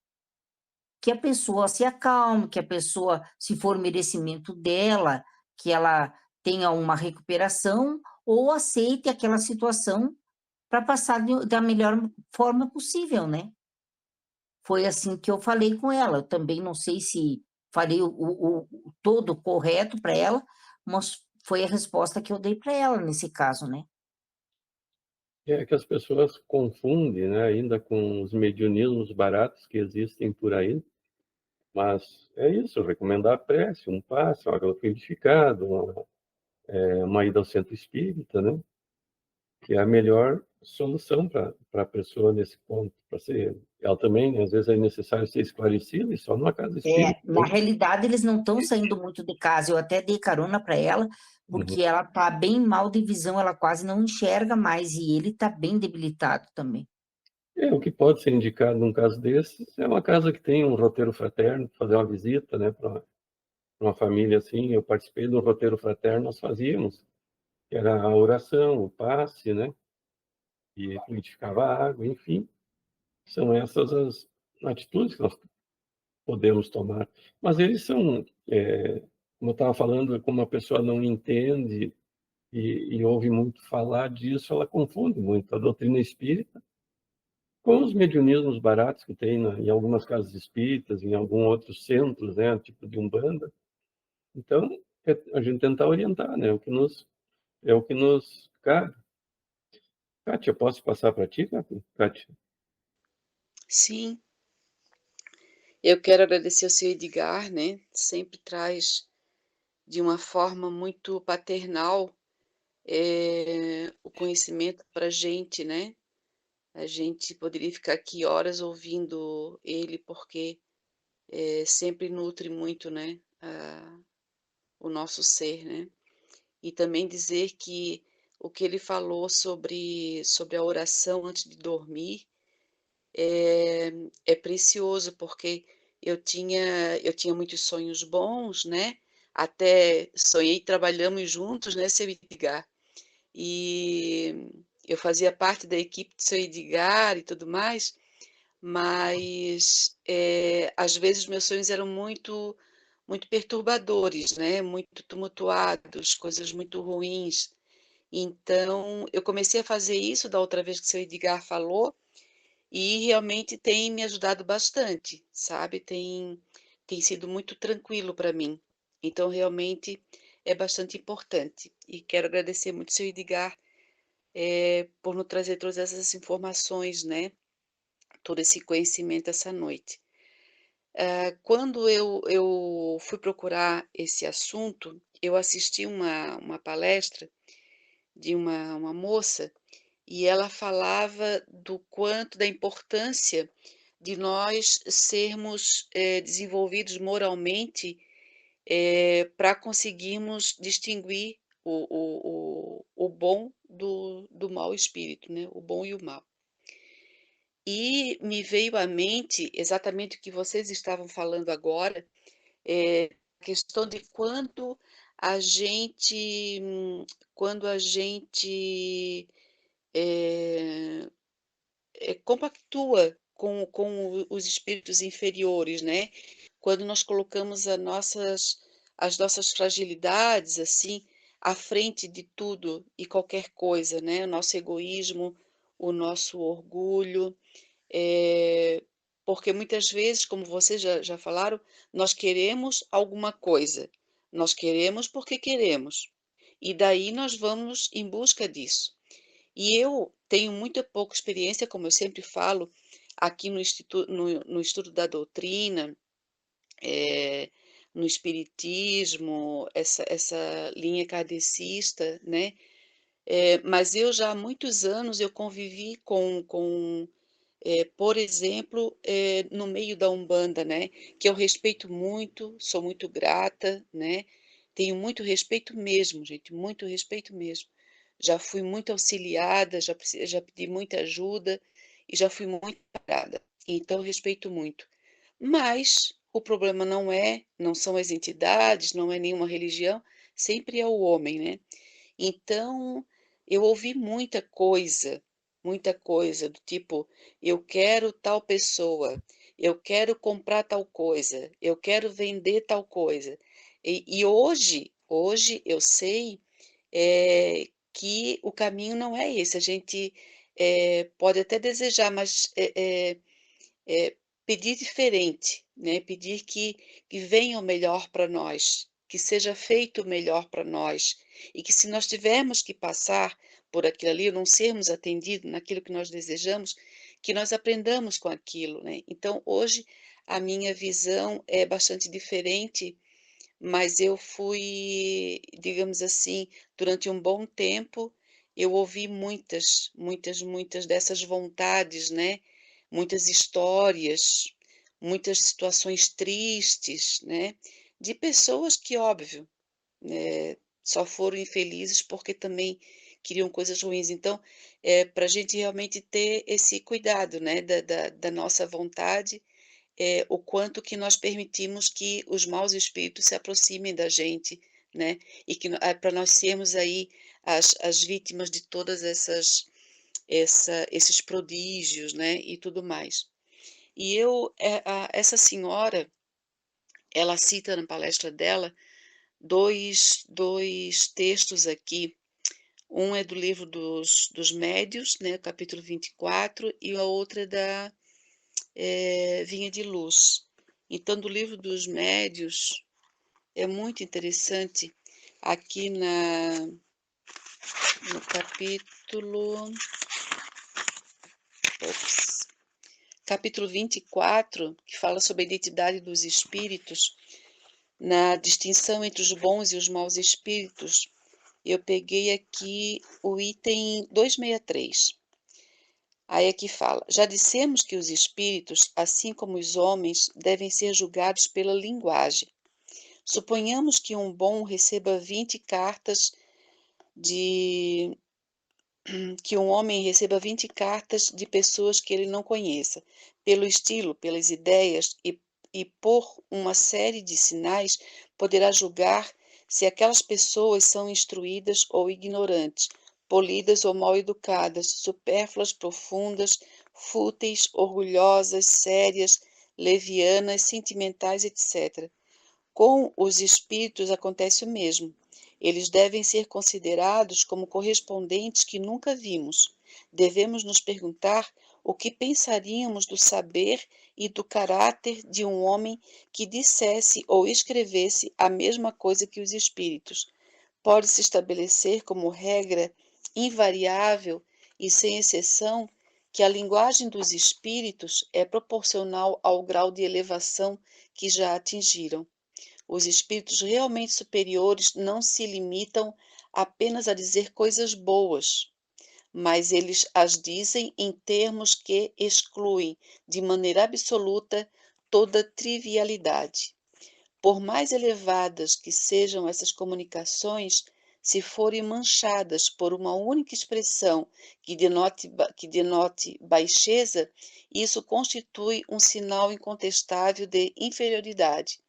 que a pessoa se acalme, que a pessoa, se for merecimento dela, que ela tenha uma recuperação ou aceite aquela situação para passar da melhor forma possível, né? Foi assim que eu falei com ela. Eu também não sei se falei o todo correto para ela, mas foi a resposta que eu dei para ela nesse caso, né? É que as pessoas confundem, né, ainda com os mediunismos baratos que existem por aí, mas é isso, recomendar a prece, um passe, um água purificada, uma ida ao centro espírita, né, que é a melhor solução para a pessoa nesse ponto. Para ser, ela também, às vezes, é necessário ser esclarecida, e só numa casa É, espírita, na né? realidade, eles não estão saindo muito de casa. Eu até dei carona para ela, Uhum. porque ela tá bem mal de visão, ela quase não enxerga mais, e ele tá bem debilitado também. O que pode ser indicado num caso desses é uma casa que tem um roteiro fraterno, fazer uma visita, né, para uma família assim. Eu participei do roteiro fraterno, nós fazíamos, que era a oração, o passe, né, e fluidificava a água, enfim. São essas as atitudes que nós podemos tomar. Mas eles são, como eu estava falando, como a pessoa não entende e ouve muito falar disso, ela confunde muito a doutrina espírita com os mediunismos baratos que tem em algumas casas espíritas, em alguns outros centros, né, tipo de Umbanda. Então, a gente tentar orientar, né, é o que nos cabe. Kátia, posso passar para ti, Kátia? Sim, eu quero agradecer ao seu Edgar, né? Sempre traz de uma forma muito paternal o conhecimento para a gente, né? A gente poderia ficar aqui horas ouvindo ele, porque sempre nutre muito, né? O nosso ser, né? E também dizer que o que ele falou sobre a oração antes de dormir é precioso, porque eu tinha muitos sonhos bons, né? Até sonhei, trabalhamos juntos, né, seu Edgar? E eu fazia parte da equipe do seu Edgar e tudo mais, mas às vezes meus sonhos eram muito perturbadores, né? Muito tumultuados, coisas muito ruins. Então, eu comecei a fazer isso da outra vez que o seu Edgar falou, e realmente tem me ajudado bastante, sabe? Tem sido muito tranquilo para mim. Então, realmente é bastante importante. E quero agradecer muito ao seu Edgar por nos trazer todas essas informações, né? Todo esse conhecimento essa noite. Quando eu fui procurar esse assunto, eu assisti uma palestra de uma moça e ela falava do quanto da importância de nós sermos desenvolvidos moralmente para conseguirmos distinguir o bom do mau espírito, né? O bom e o mal. E me veio à mente exatamente o que vocês estavam falando agora, a questão de quando a gente eh, compactua com os espíritos inferiores, né? Quando nós colocamos as nossas fragilidades, assim, à frente de tudo e qualquer coisa, né? O nosso egoísmo, o nosso orgulho, porque muitas vezes, como vocês já falaram, nós queremos alguma coisa, nós queremos porque queremos, e daí nós vamos em busca disso. E eu tenho muito pouca experiência, como eu sempre falo, aqui no estudo da doutrina, no espiritismo, essa linha kardecista, né? Mas eu já há muitos anos eu convivi por exemplo, no meio da Umbanda, né? Que eu respeito muito, sou muito grata, né? Tenho muito respeito mesmo, gente, muito respeito mesmo. Já fui muito auxiliada, já pedi muita ajuda e já fui muito parada. Então, eu respeito muito. Mas o problema não são as entidades, não é nenhuma religião, sempre é o homem, né? Então, eu ouvi muita coisa, do tipo, eu quero tal pessoa, eu quero comprar tal coisa, eu quero vender tal coisa. E hoje eu sei que o caminho não é esse. A gente pode até desejar, mas pedir diferente, né? Pedir que venha o melhor para nós, que seja feito o melhor para nós, e que se nós tivermos que passar por aquilo ali, não sermos atendidos naquilo que nós desejamos, que nós aprendamos com aquilo, né? Então, hoje, a minha visão é bastante diferente, mas eu fui, digamos assim, durante um bom tempo, eu ouvi muitas dessas vontades, né? Muitas histórias, muitas situações tristes, né? De pessoas que, óbvio, só foram infelizes porque também queriam coisas ruins. Então, para a gente realmente ter esse cuidado, né? Da nossa vontade, o quanto que nós permitimos que os maus espíritos se aproximem da gente, né? E que para nós sermos aí as vítimas de todas esses prodígios, né? E tudo mais. E essa senhora, ela cita na palestra dela dois textos aqui. Um é do livro dos Médios, né? Capítulo 24, e a outra é da Vinha de Luz. Então, do livro dos Médios, é muito interessante aqui no capítulo 24, que fala sobre a identidade dos espíritos, na distinção entre os bons e os maus espíritos. Eu peguei aqui o item 263. Aí aqui fala: já dissemos que os espíritos, assim como os homens, devem ser julgados pela linguagem. Suponhamos que um bom receba 20 cartas que um homem receba 20 cartas de pessoas que ele não conheça. Pelo estilo, pelas ideias e por uma série de sinais, poderá julgar se aquelas pessoas são instruídas ou ignorantes, polidas ou mal educadas, supérfluas, profundas, fúteis, orgulhosas, sérias, levianas, sentimentais, etc. Com os espíritos acontece o mesmo. Eles devem ser considerados como correspondentes que nunca vimos. Devemos nos perguntar o que pensaríamos do saber e do caráter de um homem que dissesse ou escrevesse a mesma coisa que os espíritos. Pode-se estabelecer como regra invariável e sem exceção que a linguagem dos espíritos é proporcional ao grau de elevação que já atingiram. Os espíritos realmente superiores não se limitam apenas a dizer coisas boas, mas eles as dizem em termos que excluem, de maneira absoluta, toda trivialidade. Por mais elevadas que sejam essas comunicações, se forem manchadas por uma única expressão que denote baixeza, isso constitui um sinal incontestável de inferioridade,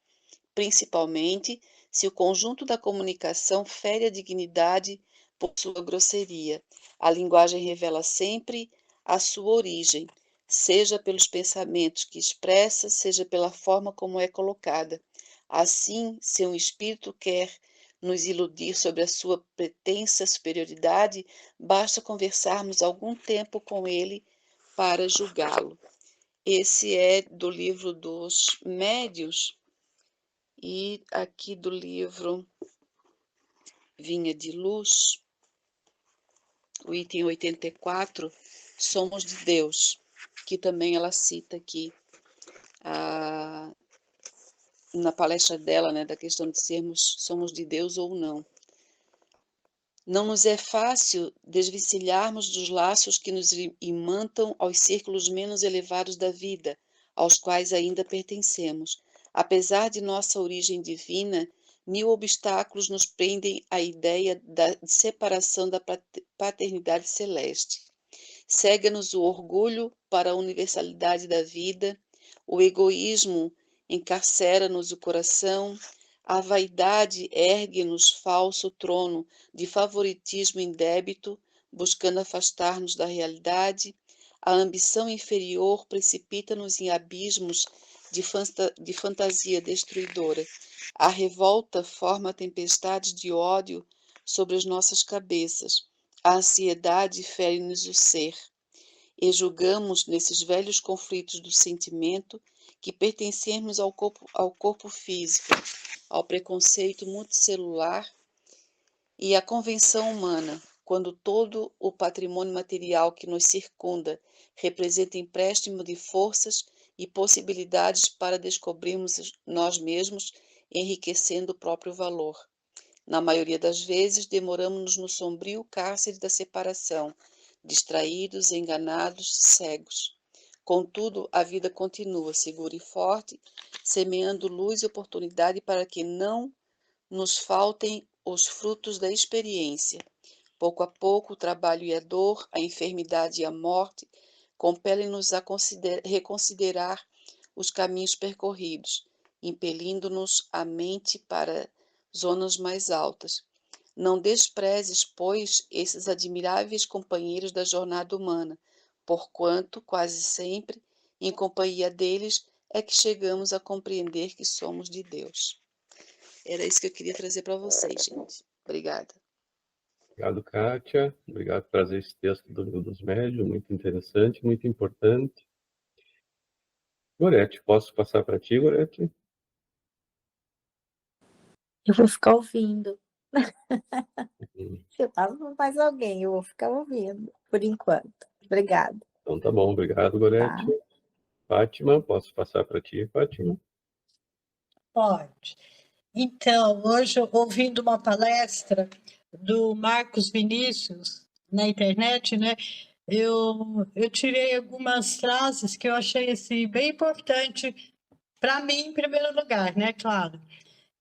principalmente se o conjunto da comunicação fere a dignidade por sua grosseria. A linguagem revela sempre a sua origem, seja pelos pensamentos que expressa, seja pela forma como é colocada. Assim, se um espírito quer nos iludir sobre a sua pretensa superioridade, basta conversarmos algum tempo com ele para julgá-lo. Esse é do livro dos Médios. E aqui do livro Vinha de Luz, o item 84, Somos de Deus. que também ela cita aqui na palestra dela, né, da questão de somos de Deus ou não. Não nos é fácil desvencilharmos dos laços que nos imantam aos círculos menos elevados da vida, aos quais ainda pertencemos. Apesar de nossa origem divina, 1000 obstáculos nos prendem à ideia de separação da paternidade celeste. Cega-nos o orgulho para a universalidade da vida, o egoísmo encarcera-nos o coração, a vaidade ergue-nos falso trono de favoritismo indébito, buscando afastar-nos da realidade, a ambição inferior precipita-nos em abismos de fantasia destruidora. A revolta forma tempestades de ódio sobre as nossas cabeças. A ansiedade fere-nos o ser. E julgamos nesses velhos conflitos do sentimento que pertencemos ao corpo físico, ao preconceito multicelular e à convenção humana, quando todo o patrimônio material que nos circunda representa empréstimo de forças e possibilidades para descobrirmos nós mesmos, enriquecendo o próprio valor. Na maioria das vezes, demoramos-nos no sombrio cárcere da separação, distraídos, enganados, cegos. Contudo, a vida continua segura e forte, semeando luz e oportunidade para que não nos faltem os frutos da experiência. Pouco a pouco, o trabalho e a dor, a enfermidade e a morte compelem-nos a reconsiderar os caminhos percorridos, impelindo-nos a mente para zonas mais altas. Não desprezes, pois, esses admiráveis companheiros da jornada humana, porquanto, quase sempre, em companhia deles, é que chegamos a compreender que somos de Deus. Era isso que eu queria trazer para vocês, gente. Obrigada. Obrigado, Kátia. Obrigado por trazer esse texto do Livro dos Médiuns, muito interessante, muito importante. Gorete, posso passar para ti, Gorete? Eu vou ficar ouvindo. Se eu tava com mais alguém, eu vou ficar ouvindo, por enquanto. Obrigada. Então tá bom, obrigado, Gorete. Tá. Fátima, posso passar para ti, Fátima? Pode. Então, hoje, ouvindo uma palestra do Marcos Vinícius na internet, né? Eu tirei algumas frases que eu achei assim, bem importante para mim, em primeiro lugar, né? Claro.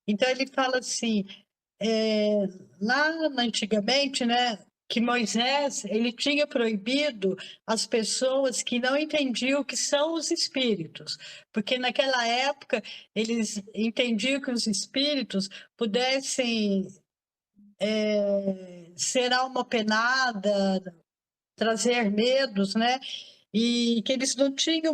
Então, ele fala assim, lá antigamente, né? Que Moisés, ele tinha proibido as pessoas que não entendiam o que são os espíritos, porque naquela época eles entendiam que os espíritos pudessem ser alma penada, trazer medos, né? E que eles não tinham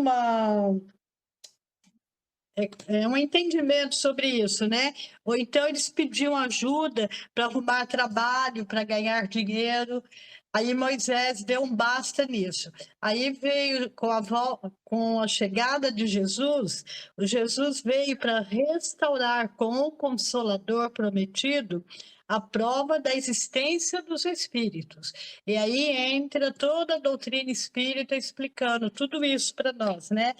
um entendimento sobre isso, né? Ou então eles pediam ajuda para arrumar trabalho, para ganhar dinheiro. Aí Moisés deu um basta nisso. Aí veio com a chegada de Jesus, o Jesus veio para restaurar com o Consolador prometido a prova da existência dos espíritos. E aí entra toda a doutrina espírita explicando tudo isso para nós, né?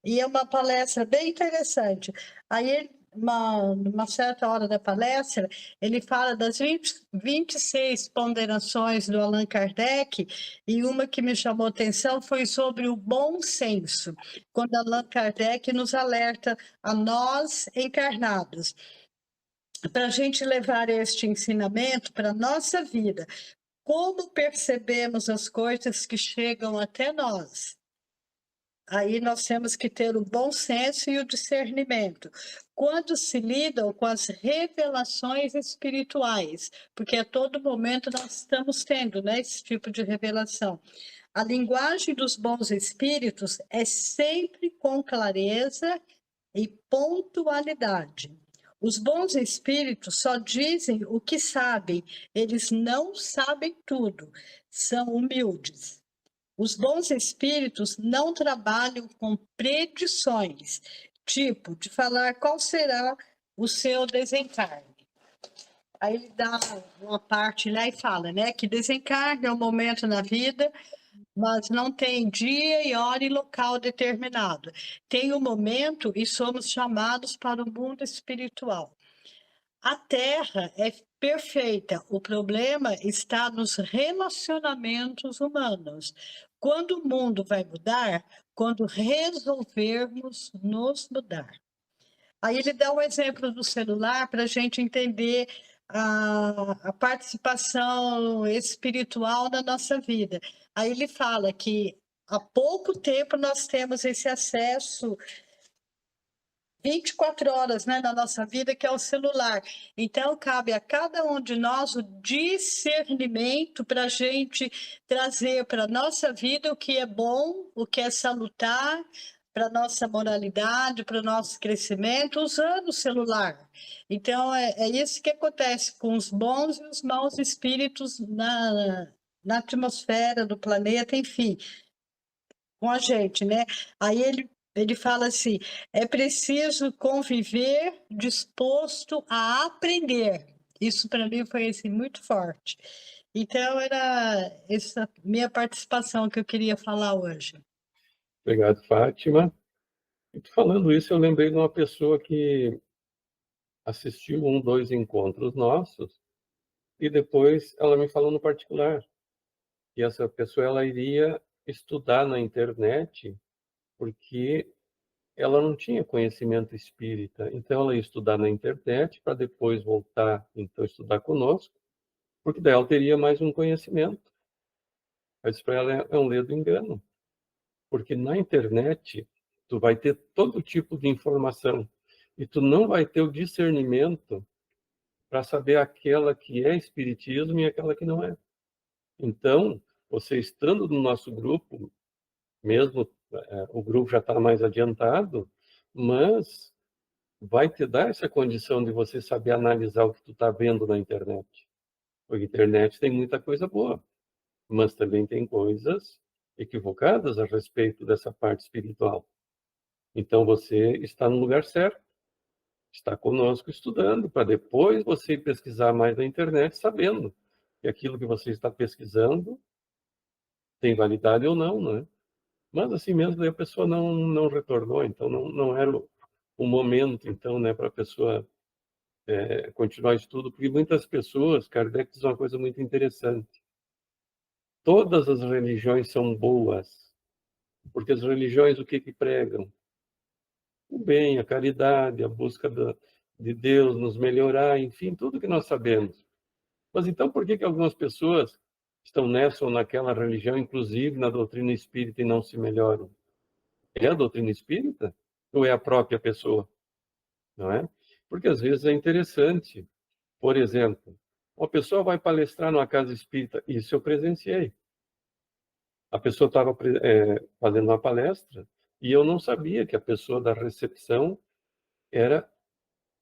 E é uma palestra bem interessante. Aí, numa certa hora da palestra, ele fala das 26 ponderações do Allan Kardec, e uma que me chamou a atenção foi sobre o bom senso, quando Allan Kardec nos alerta a nós encarnados, para a gente levar este ensinamento para a nossa vida. Como percebemos as coisas que chegam até nós? Aí nós temos que ter o bom senso e o discernimento. Quando se lidam com as revelações espirituais, porque a todo momento nós estamos tendo, né, esse tipo de revelação. A linguagem dos bons espíritos é sempre com clareza e pontualidade. Os bons espíritos só dizem o que sabem, eles não sabem tudo, são humildes. Os bons espíritos não trabalham com predições, tipo de falar qual será o seu desencarne. Aí ele dá uma parte lá e fala, né, que desencarne é um momento na vida mas não tem dia e hora e local determinado. Tem um momento e somos chamados para o mundo espiritual. A Terra é perfeita, o problema está nos relacionamentos humanos. Quando o mundo vai mudar? Quando resolvermos nos mudar. Aí ele dá um exemplo do celular para a gente entender a participação espiritual na nossa vida. Aí ele fala que há pouco tempo nós temos esse acesso 24 horas, né, na nossa vida, que é o celular. Então, cabe a cada um de nós o discernimento para a gente trazer para a nossa vida o que é bom, o que é salutar, para a nossa moralidade, para o nosso crescimento, usando o celular. Então, é isso que acontece com os bons e os maus espíritos na atmosfera do planeta, enfim, com a gente, né? Aí ele fala assim, é preciso conviver disposto a aprender. Isso para mim foi assim, muito forte. Então, era essa minha participação que eu queria falar hoje. Obrigado, Fátima. E tu falando isso, eu lembrei de uma pessoa que assistiu 2 encontros nossos e depois ela me falou no particular. E essa pessoa ela iria estudar na internet porque ela não tinha conhecimento espírita. Então ela ia estudar na internet para depois voltar então estudar conosco, porque daí ela teria mais um conhecimento. Mas para ela é um ledo engano, porque na internet tu vai ter todo tipo de informação e tu não vai ter o discernimento para saber aquela que é espiritismo e aquela que não é. Então, você estando no nosso grupo, mesmo o grupo já está mais adiantado, mas vai te dar essa condição de você saber analisar o que tu está vendo na internet. Porque a internet tem muita coisa boa, mas também tem coisas equivocadas a respeito dessa parte espiritual. Então você está no lugar certo, está conosco estudando, para depois você ir pesquisar mais na internet, sabendo que aquilo que você está pesquisando tem validade ou não, né? Mas assim mesmo a pessoa não retornou, então não era o momento, então, né, para a pessoa continuar estudo, porque muitas pessoas, Kardec diz uma coisa muito interessante, todas as religiões são boas, porque as religiões o que pregam? O bem, a caridade, a busca de Deus, nos melhorar, enfim, tudo que nós sabemos. Mas então por que algumas pessoas estão nessa ou naquela religião, inclusive na doutrina espírita, e não se melhoram? É a doutrina espírita ou é a própria pessoa? Não é? Porque às vezes é interessante. Por exemplo, uma pessoa vai palestrar numa casa espírita, isso eu presenciei. A pessoa estava fazendo uma palestra e eu não sabia que a pessoa da recepção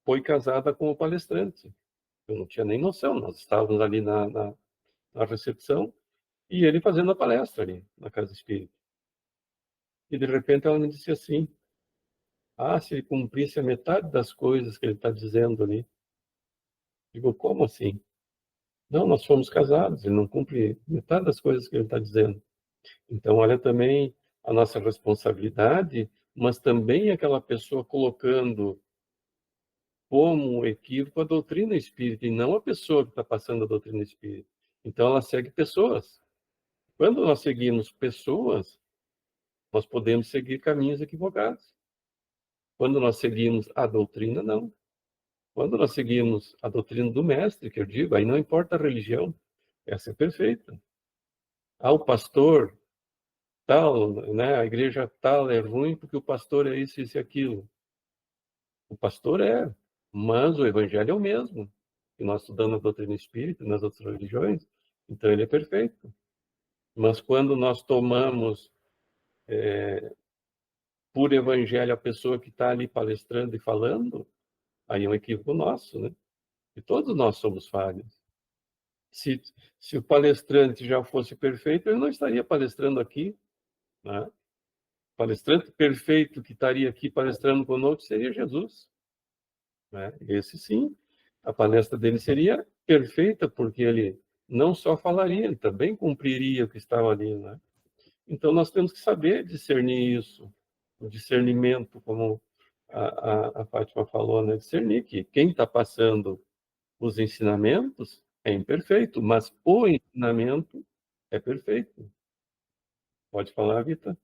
foi casada com o palestrante. Eu não tinha nem noção, nós estávamos ali na recepção e ele fazendo a palestra ali na casa espírita. E de repente ela me disse assim, se ele cumprisse a metade das coisas que ele está dizendo ali. Digo, como assim? Não, nós fomos casados, ele não cumpre metade das coisas que ele está dizendo. Então, olha também a nossa responsabilidade, mas também aquela pessoa colocando como equívoco a doutrina espírita, e não a pessoa que está passando a doutrina espírita. Então, ela segue pessoas. Quando nós seguimos pessoas, nós podemos seguir caminhos equivocados. Quando nós seguimos a doutrina, não. Quando nós seguimos a doutrina do mestre, que eu digo, aí não importa a religião, essa é perfeita. O pastor tal, né, a igreja tal é ruim porque o pastor é isso e aquilo. O pastor mas o evangelho é o mesmo. E nós estudamos a doutrina espírita nas outras religiões, então ele é perfeito. Mas quando nós tomamos por evangelho a pessoa que está ali palestrando e falando, aí é um equívoco nosso, né? E todos nós somos falhos. Se o palestrante já fosse perfeito, ele não estaria palestrando aqui, né? O palestrante perfeito que estaria aqui palestrando conosco seria Jesus, né? Esse sim, a palestra dele seria perfeita, porque ele não só falaria, ele também cumpriria o que estava ali, né? Então, nós temos que saber discernir isso, o discernimento, como a Fátima falou, né? Discernir que quem está passando os ensinamentos é imperfeito, mas o ensinamento é perfeito. Pode falar, Vita?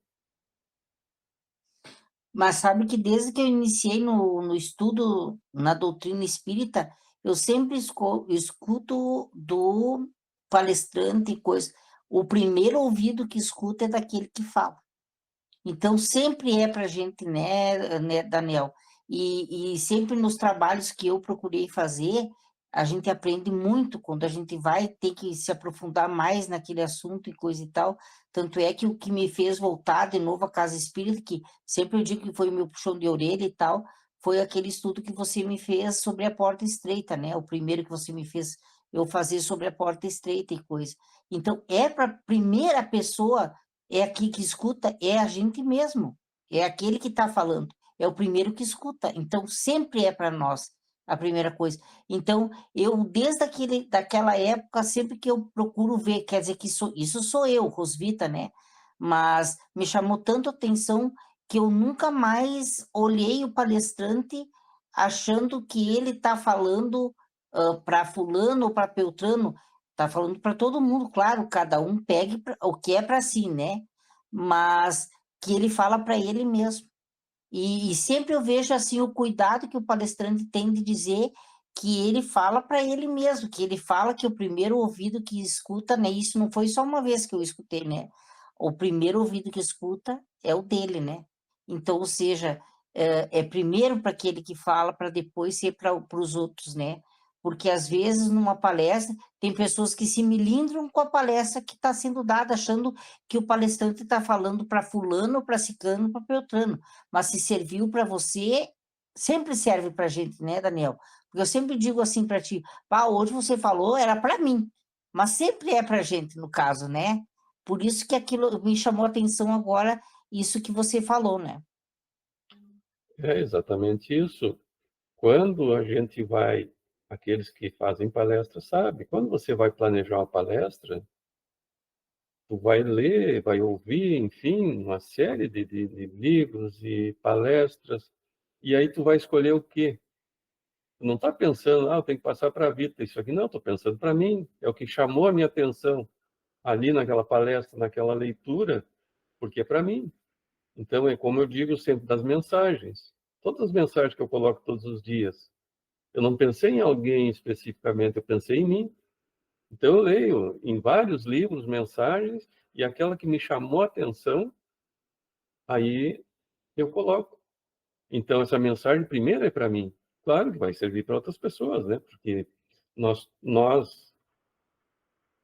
Mas sabe que desde que eu iniciei no estudo na doutrina espírita, eu sempre escuto do palestrante e coisa. O primeiro ouvido que escuta é daquele que fala. Então, sempre é para a gente, né, Daniel? E sempre nos trabalhos que eu procurei fazer, a gente aprende muito quando a gente vai ter que se aprofundar mais naquele assunto e coisa e tal. Tanto é que o que me fez voltar de novo à Casa Espírita, que sempre eu digo que foi o meu puxão de orelha e tal, foi aquele estudo que você me fez sobre a porta estreita, né? O primeiro que você me fez eu fazer sobre a porta estreita e coisa. Então, é para a primeira pessoa é aqui que escuta, é a gente mesmo, é aquele que está falando, é o primeiro que escuta, então sempre é para nós a primeira coisa. Então, eu, daquela época, sempre que eu procuro ver, quer dizer que isso sou eu, Rosvita, né? Mas me chamou tanto atenção que eu nunca mais olhei o palestrante achando que ele está falando para fulano ou para Beltrano. Tá falando para todo mundo, claro, cada um pegue o que é para si, né? Mas que ele fala para ele mesmo. E sempre eu vejo assim o cuidado que o palestrante tem de dizer que ele fala para ele mesmo, que ele fala que o primeiro ouvido que escuta, né? Isso não foi só uma vez que eu escutei, né? O primeiro ouvido que escuta é o dele, né? Então, ou seja, é primeiro para aquele que fala, para depois ser para os outros, né? Porque às vezes numa palestra tem pessoas que se melindram com a palestra que está sendo dada, achando que o palestrante está falando para fulano, para ciclano, para beltrano. Mas se serviu para você, sempre serve para a gente, né, Daniel? Porque eu sempre digo assim para ti, pá, hoje você falou, era para mim, mas sempre é para a gente, no caso, né? Por isso que aquilo me chamou a atenção agora, isso que você falou, né? É exatamente isso. Quando a gente vai, aqueles que fazem palestra, sabe? Quando você vai planejar uma palestra, tu vai ler, vai ouvir, enfim, uma série de livros e palestras, e aí tu vai escolher o quê? Tu não está pensando, eu tenho que passar para a Vita isso aqui. Não, estou pensando para mim. É o que chamou a minha atenção ali naquela palestra, naquela leitura, porque é para mim. Então, é como eu digo sempre das mensagens. Todas as mensagens que eu coloco todos os dias, eu não pensei em alguém especificamente, eu pensei em mim. Então, eu leio em vários livros mensagens e aquela que me chamou a atenção, aí eu coloco. Então, essa mensagem primeiro é para mim. Claro que vai servir para outras pessoas, né? Porque nós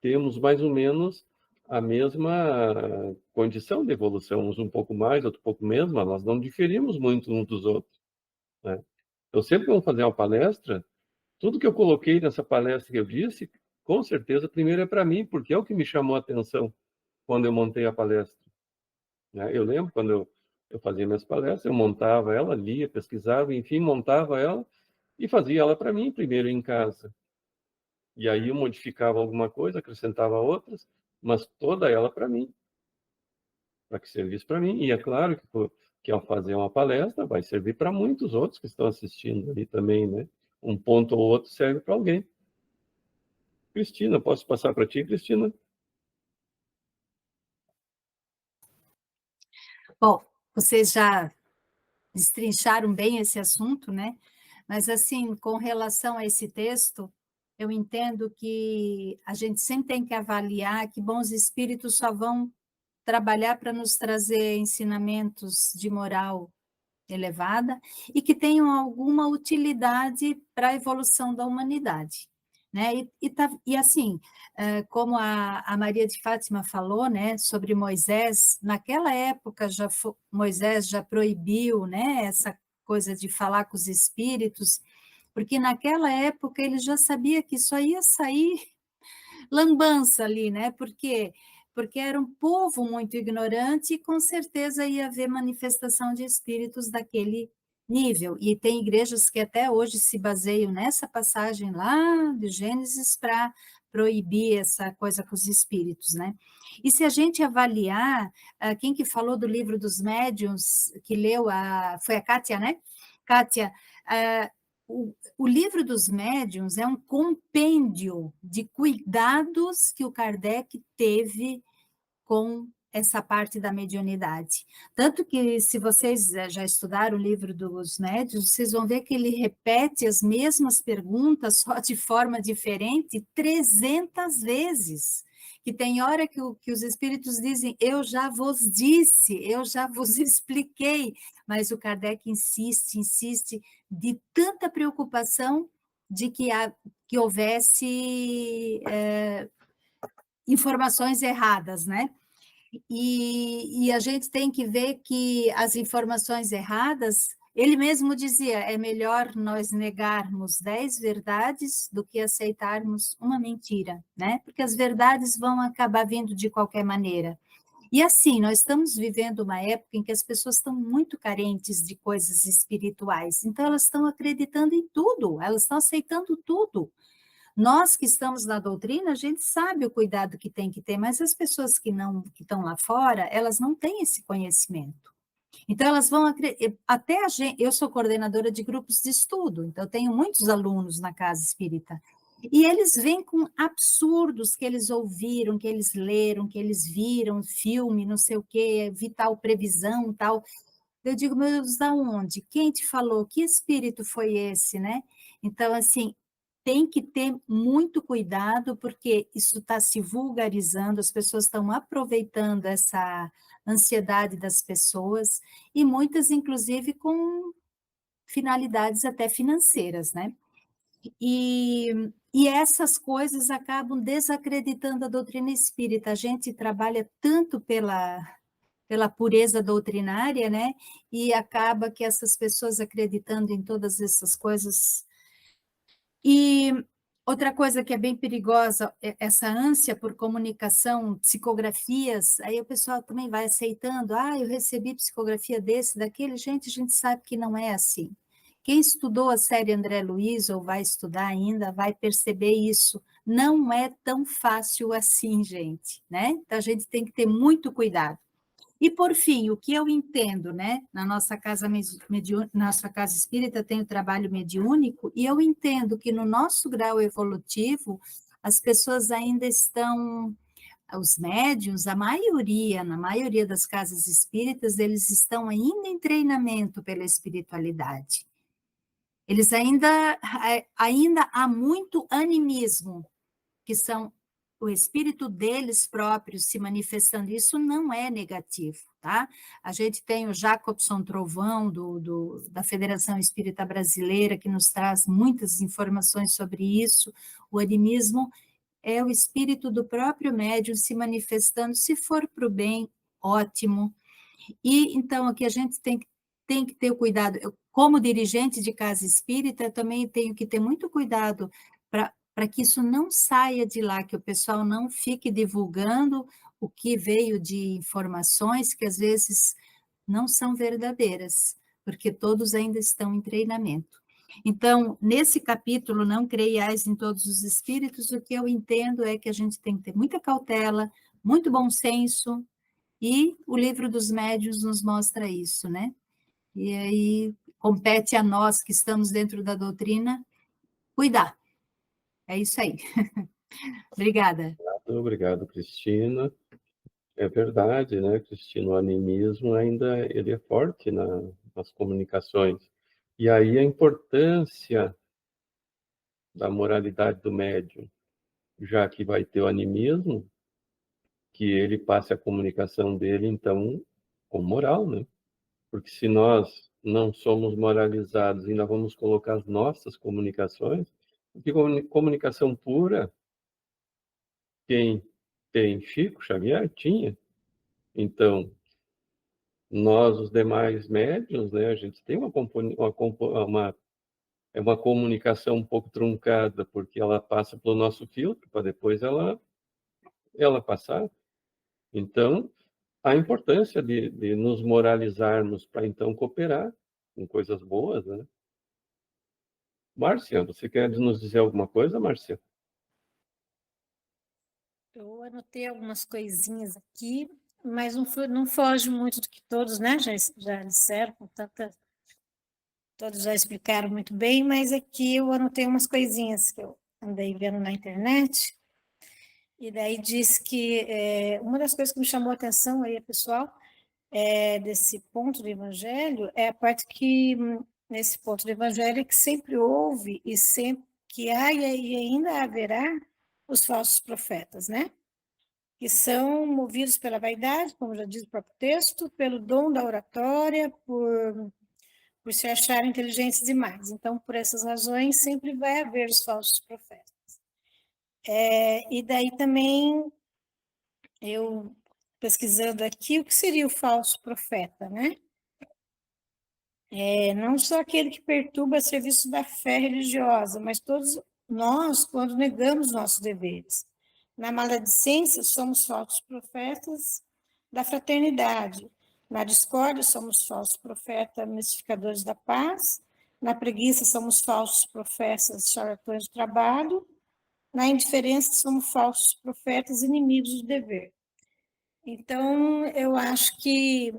temos mais ou menos a mesma condição de evolução, uns um pouco mais, outro um pouco menos, mas nós não diferimos muito uns dos outros, né? Eu sempre vou fazer uma palestra, tudo que eu coloquei nessa palestra que eu disse, com certeza, primeiro é para mim, porque é o que me chamou a atenção quando eu montei a palestra, né? Eu lembro quando eu fazia minhas palestras, eu montava ela, lia, pesquisava, enfim, montava ela e fazia ela para mim primeiro em casa. E aí eu modificava alguma coisa, acrescentava outras, mas toda ela para mim, para que servisse para mim. E é claro que ao fazer uma palestra vai servir para muitos outros que estão assistindo ali também, né? Um ponto ou outro serve para alguém. Cristina, posso passar para ti, Cristina? Bom, vocês já destrincharam bem esse assunto, né? Mas, assim, com relação a esse texto, eu entendo que a gente sempre tem que avaliar que bons espíritos só vão trabalhar para nos trazer ensinamentos de moral elevada e que tenham alguma utilidade para a evolução da humanidade. Né? E assim, como a Maria de Fátima falou, né, sobre Moisés, naquela época Moisés já proibiu, né, essa coisa de falar com os espíritos, porque naquela época ele já sabia que só ia sair lambança ali, né? Porque era um povo muito ignorante e com certeza ia haver manifestação de espíritos daquele nível, e tem igrejas que até hoje se baseiam nessa passagem lá de Gênesis para proibir essa coisa com os espíritos, né? E se a gente avaliar, quem que falou do livro dos médiuns, que leu, foi a Kátia, né? Kátia, o livro dos médiuns é um compêndio de cuidados que o Kardec teve com essa parte da mediunidade. Tanto que, se vocês já estudaram o livro dos médiuns, vocês vão ver que ele repete as mesmas perguntas, só de forma diferente, 300 vezes. Que tem hora que os espíritos dizem, eu já vos disse, eu já vos expliquei, mas o Kardec insiste, de tanta preocupação de que houvesse informações erradas, né? E a gente tem que ver que as informações erradas, ele mesmo dizia, é melhor nós negarmos 10 verdades do que aceitarmos uma mentira, né? Porque as verdades vão acabar vindo de qualquer maneira. E assim, nós estamos vivendo uma época em que as pessoas estão muito carentes de coisas espirituais, então elas estão acreditando em tudo, elas estão aceitando tudo. Nós que estamos na doutrina, a gente sabe o cuidado que tem que ter, mas as pessoas que estão lá fora, elas não têm esse conhecimento. Então, elas vão até a gente, eu sou coordenadora de grupos de estudo, então eu tenho muitos alunos na casa espírita, e eles vêm com absurdos que eles ouviram, que eles leram, que eles viram, filme, não sei o quê, vital previsão, tal. Eu digo, meu Deus, da onde? Quem te falou? Que espírito foi esse, né? Então, assim, tem que ter muito cuidado, porque isso está se vulgarizando, as pessoas estão aproveitando essa ansiedade das pessoas, e muitas, inclusive, com finalidades até financeiras, né? E essas coisas acabam desacreditando a doutrina espírita. A gente trabalha tanto pela pureza doutrinária, né? E acaba que essas pessoas acreditando em todas essas coisas. E outra coisa que é bem perigosa, essa ânsia por comunicação, psicografias, aí o pessoal também vai aceitando, eu recebi psicografia desse, daquele, gente, a gente sabe que não é assim. Quem estudou a série André Luiz, ou vai estudar ainda, vai perceber isso. Não é tão fácil assim, gente, né? Então, a gente tem que ter muito cuidado. E, por fim, o que eu entendo, né? Na nossa casa espírita tem o trabalho mediúnico, e eu entendo que no nosso grau evolutivo, as pessoas ainda estão, os médiuns, na maioria das casas espíritas, eles estão ainda em treinamento pela espiritualidade. Eles ainda há muito animismo, que são o espírito deles próprios se manifestando. Isso não é negativo, tá? A gente tem o Jacobson Trovão, da Federação Espírita Brasileira, que nos traz muitas informações sobre isso. O animismo é o espírito do próprio médium se manifestando, se for para o bem, ótimo. E, então, aqui a gente tem que ter o cuidado. Eu, como dirigente de casa espírita, também tenho que ter muito cuidado para que isso não saia de lá, que o pessoal não fique divulgando o que veio de informações que às vezes não são verdadeiras, porque todos ainda estão em treinamento. Então, nesse capítulo, não creiais em todos os espíritos, o que eu entendo é que a gente tem que ter muita cautela, muito bom senso, e o livro dos médiuns nos mostra isso, né? E aí compete a nós que estamos dentro da doutrina cuidar. É isso aí. Obrigada. Obrigado, Cristina. É verdade, né, Cristina? O animismo ainda ele é forte nas comunicações. E aí a importância da moralidade do médium, já que vai ter o animismo, que ele passe a comunicação dele, então, com moral, né? Porque se nós não somos moralizados e ainda vamos colocar as nossas comunicações, porque comunicação pura, quem tem Chico Xavier tinha. Então, nós, os demais médiuns, né, a gente tem uma comunicação um pouco truncada, porque ela passa pelo nosso filtro, para depois ela passar. Então, a importância de nos moralizarmos para, então, cooperar, com coisas boas, né? Márcia, você quer nos dizer alguma coisa, Márcia? Eu anotei algumas coisinhas aqui, mas não foge muito do que todos, né, já disseram, todos já explicaram muito bem, mas aqui eu anotei umas coisinhas que eu andei vendo na internet, e daí diz que uma das coisas que me chamou a atenção aí, pessoal, desse ponto do Evangelho, é a parte que, nesse ponto do Evangelho, que sempre houve e sempre que há e ainda haverá os falsos profetas, né? Que são movidos pela vaidade, como já diz o próprio texto, pelo dom da oratória, por se acharem inteligentes demais. Então, por essas razões, sempre vai haver os falsos profetas. E daí também, eu pesquisando aqui, o que seria o falso profeta, né? Não só aquele que perturba o serviço da fé religiosa, mas todos nós, quando negamos nossos deveres. Na maledicência, somos falsos profetas da fraternidade. Na discórdia, somos falsos profetas mistificadores da paz. Na preguiça, somos falsos profetas charlatões do trabalho. Na indiferença, somos falsos profetas inimigos do dever. Então, eu acho que,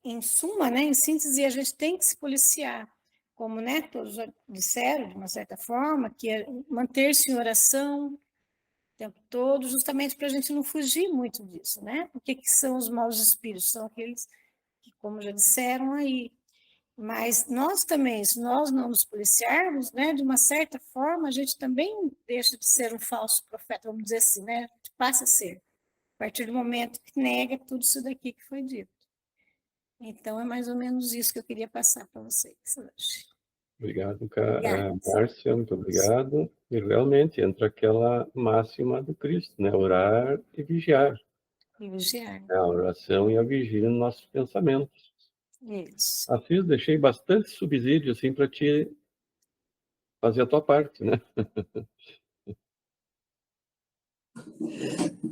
em suma, né, em síntese, a gente tem que se policiar, como, né, todos já disseram, de uma certa forma, que é manter-se em oração o tempo todo, justamente para a gente não fugir muito disso, né? O que são os maus espíritos? São aqueles que, como já disseram aí, mas nós também, se nós não nos policiarmos, né, de uma certa forma, a gente também deixa de ser um falso profeta, vamos dizer assim, né? A gente passa a ser, a partir do momento que nega tudo isso daqui que foi dito. Então, é mais ou menos isso que eu queria passar para vocês hoje. Obrigado, Obrigada. Márcia, muito obrigado. E realmente entra aquela máxima do Cristo, né? Orar e vigiar. E vigiar. A oração e a vigília nos nossos pensamentos. Isso. Assis, deixei bastante subsídio assim para te fazer a tua parte, né?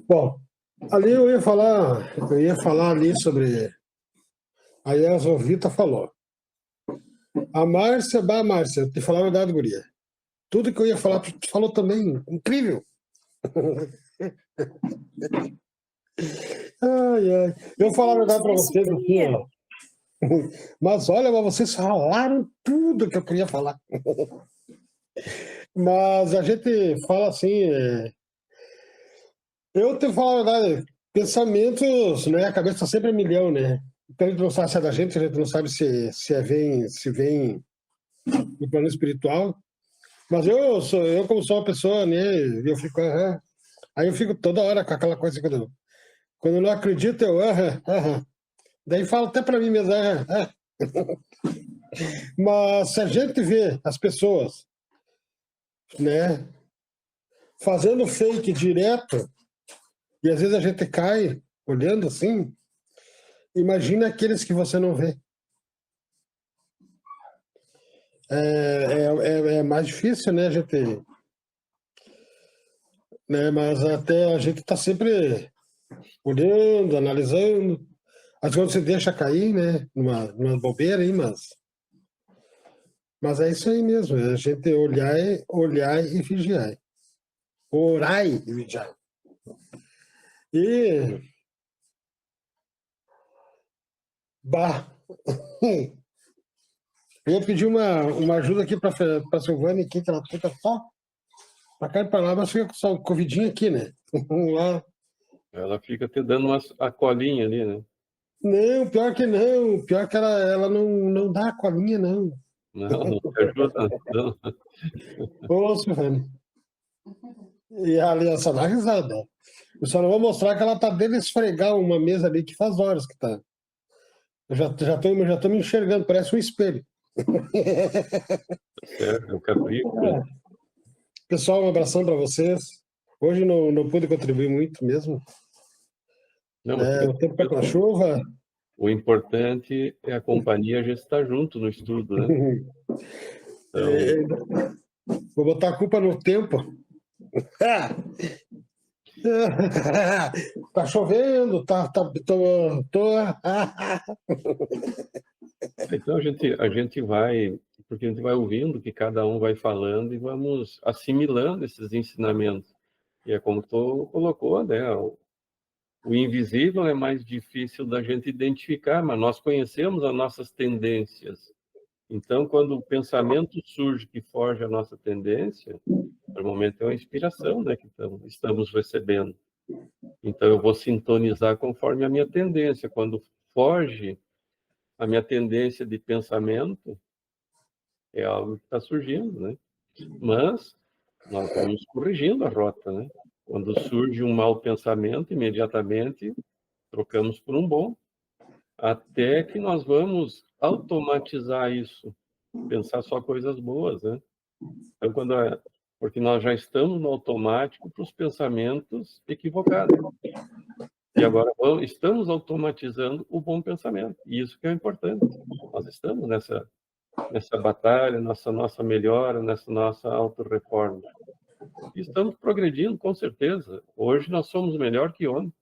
Bom, ali eu ia falar ali sobre. Aí a Zovita falou. A Márcia, eu te falar a verdade, guria. Tudo que eu ia falar, tu falou também. Incrível. Ai, ai. Eu vou falar a verdade para vocês aqui, ó. Mas olha, vocês falaram tudo que eu queria falar. Mas a gente fala assim. Eu te falo a verdade, pensamentos, né? A cabeça está sempre a milhão, né? Então a gente não sabe se é da gente, a gente não sabe se vem do plano espiritual. Mas eu como sou uma pessoa, né? Eu fico, aí eu fico toda hora com aquela coisa quando eu não acredito, eu daí falo até para mim mesmo, Mas se a gente vê as pessoas, né? Fazendo fake direto, e às vezes a gente cai olhando assim, imagina aqueles que você não vê. É mais difícil, né, a gente... Né, mas até a gente está sempre olhando, analisando. Às vezes você deixa cair, né, numa bobeira aí, mas é isso aí mesmo, é a gente olhar e vigiar. Orar e vigiar. E... Eu ia pedir uma ajuda aqui para a Silvânia, aqui, que ela fica só para cá e para lá, mas fica só o covidinho aqui, né? Vamos lá. Ela fica te dando a colinha ali, né? Não, pior que não. Pior que ela não dá a colinha, não. Não te ajuda, não. Ô, Silvânia. E a Aliança só dá risada. Eu só não vou mostrar que ela tá dentro de esfregar uma mesa ali que faz horas que tá. Eu já tô me enxergando, parece um espelho. É o capricho. Pessoal, um abração para vocês. Hoje não pude contribuir muito mesmo. Não, o tempo tá com a chuva. O importante é a companhia, a gente está junto no estudo, né? Então... Vou botar a culpa no tempo. Tá chovendo, tô... Então a gente vai, porque a gente vai ouvindo o que cada um vai falando e vamos assimilando esses ensinamentos. E é como tu colocou, né? O invisível é mais difícil da gente identificar, mas nós conhecemos as nossas tendências. Então, quando o pensamento surge que foge a nossa tendência, normalmente é uma inspiração, né, que estamos recebendo. Então, eu vou sintonizar conforme a minha tendência. Quando foge a minha tendência de pensamento, é algo que está surgindo, né? Mas nós vamos corrigindo a rota, né? Quando surge um mau pensamento, imediatamente trocamos por um bom, até que nós vamos automatizar isso, pensar só coisas boas, né? Então, porque nós já estamos no automático para os pensamentos equivocados. E agora estamos automatizando o bom pensamento. E isso que é importante. Nós estamos nessa batalha, nessa nossa melhora, nessa nossa autorreforma. E estamos progredindo, com certeza. Hoje nós somos melhor que ontem,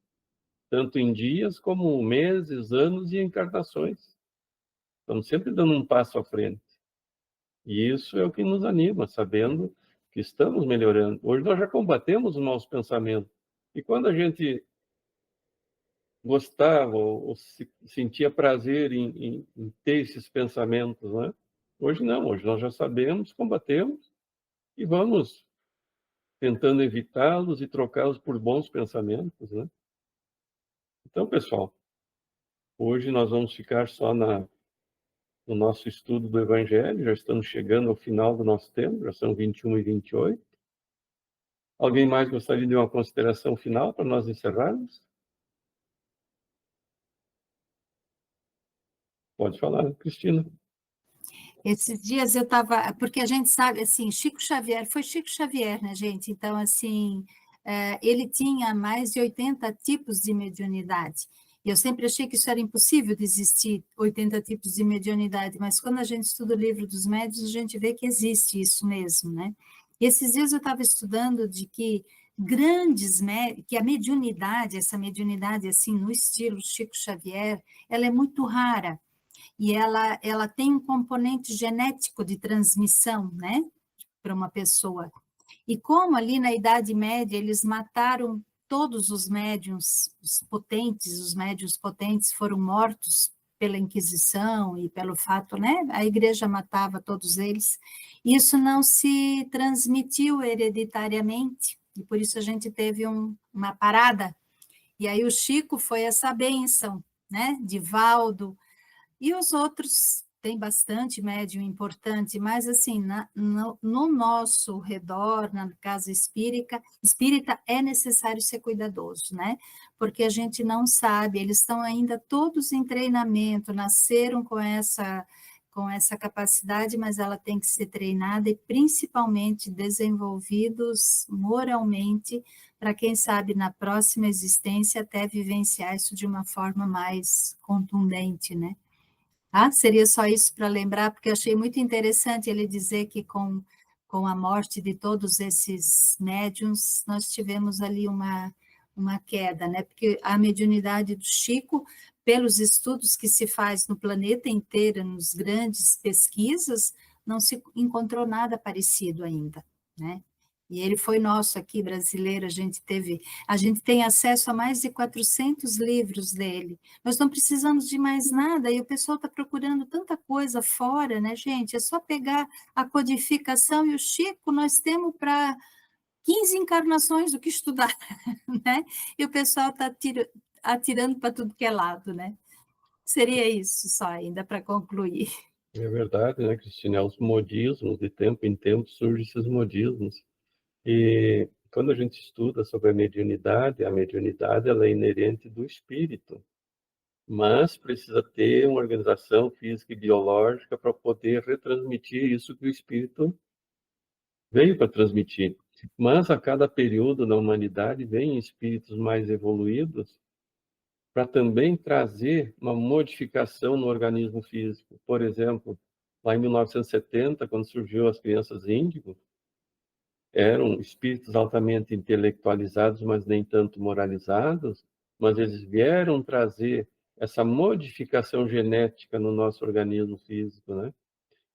tanto em dias como meses, anos e encarnações. Estamos sempre dando um passo à frente. E isso é o que nos anima, sabendo que estamos melhorando. Hoje nós já combatemos os maus pensamentos. E quando a gente gostava ou sentia prazer em ter esses pensamentos, né? Hoje não, hoje nós já sabemos, combatemos e vamos tentando evitá-los e trocá-los por bons pensamentos, né? Então, pessoal, hoje nós vamos ficar só no nosso estudo do Evangelho, já estamos chegando ao final do nosso tempo, já são 21 e 28. Alguém mais gostaria de uma consideração final para nós encerrarmos? Pode falar, Cristina. Esses dias eu estava, porque a gente sabe, assim, Chico Xavier, foi Chico Xavier, né, gente? Então, assim, ele tinha mais de 80 tipos de mediunidade. E eu sempre achei que isso era impossível de existir 80 tipos de mediunidade, mas quando a gente estuda o livro dos médiuns, a gente vê que existe isso mesmo, né? E esses dias eu estava estudando de que que a mediunidade, essa mediunidade, assim, no estilo Chico Xavier, ela é muito rara. E ela tem um componente genético de transmissão, né, para uma pessoa. E como ali na Idade Média eles mataram todos os médiuns, os médiuns potentes foram mortos pela Inquisição e pelo fato, né, a igreja matava todos eles, isso não se transmitiu hereditariamente, e por isso a gente teve uma parada. E aí o Chico foi essa bênção, né, Divaldo, e os outros têm bastante médium importante, mas assim, no nosso redor, na casa espírita é necessário ser cuidadoso, né? Porque a gente não sabe, eles estão ainda todos em treinamento, nasceram com essa capacidade, mas ela tem que ser treinada e principalmente desenvolvidos moralmente, para quem sabe na próxima existência até vivenciar isso de uma forma mais contundente, né? Ah, seria só isso para lembrar, porque eu achei muito interessante ele dizer que com a morte de todos esses médiuns, nós tivemos ali uma queda, né? Porque a mediunidade do Chico, pelos estudos que se faz no planeta inteiro, nos grandes pesquisas, não se encontrou nada parecido ainda, né? E ele foi nosso aqui, brasileiro, a gente tem acesso a mais de 400 livros dele. Nós não precisamos de mais nada, e o pessoal está procurando tanta coisa fora, né, gente? É só pegar a codificação e o Chico, nós temos para 15 encarnações do que estudar, né? E o pessoal está atirando para tudo que é lado, né? Seria isso só ainda para concluir. É verdade, né, Cristina? Os modismos, de tempo em tempo surgem esses modismos. E quando a gente estuda sobre a mediunidade ela é inerente do espírito, mas precisa ter uma organização física e biológica para poder retransmitir isso que o espírito veio para transmitir. Mas a cada período na humanidade vêm espíritos mais evoluídos para também trazer uma modificação no organismo físico. Por exemplo, lá em 1970, quando surgiu as crianças índigo, eram espíritos altamente intelectualizados, mas nem tanto moralizados, mas eles vieram trazer essa modificação genética no nosso organismo físico, né?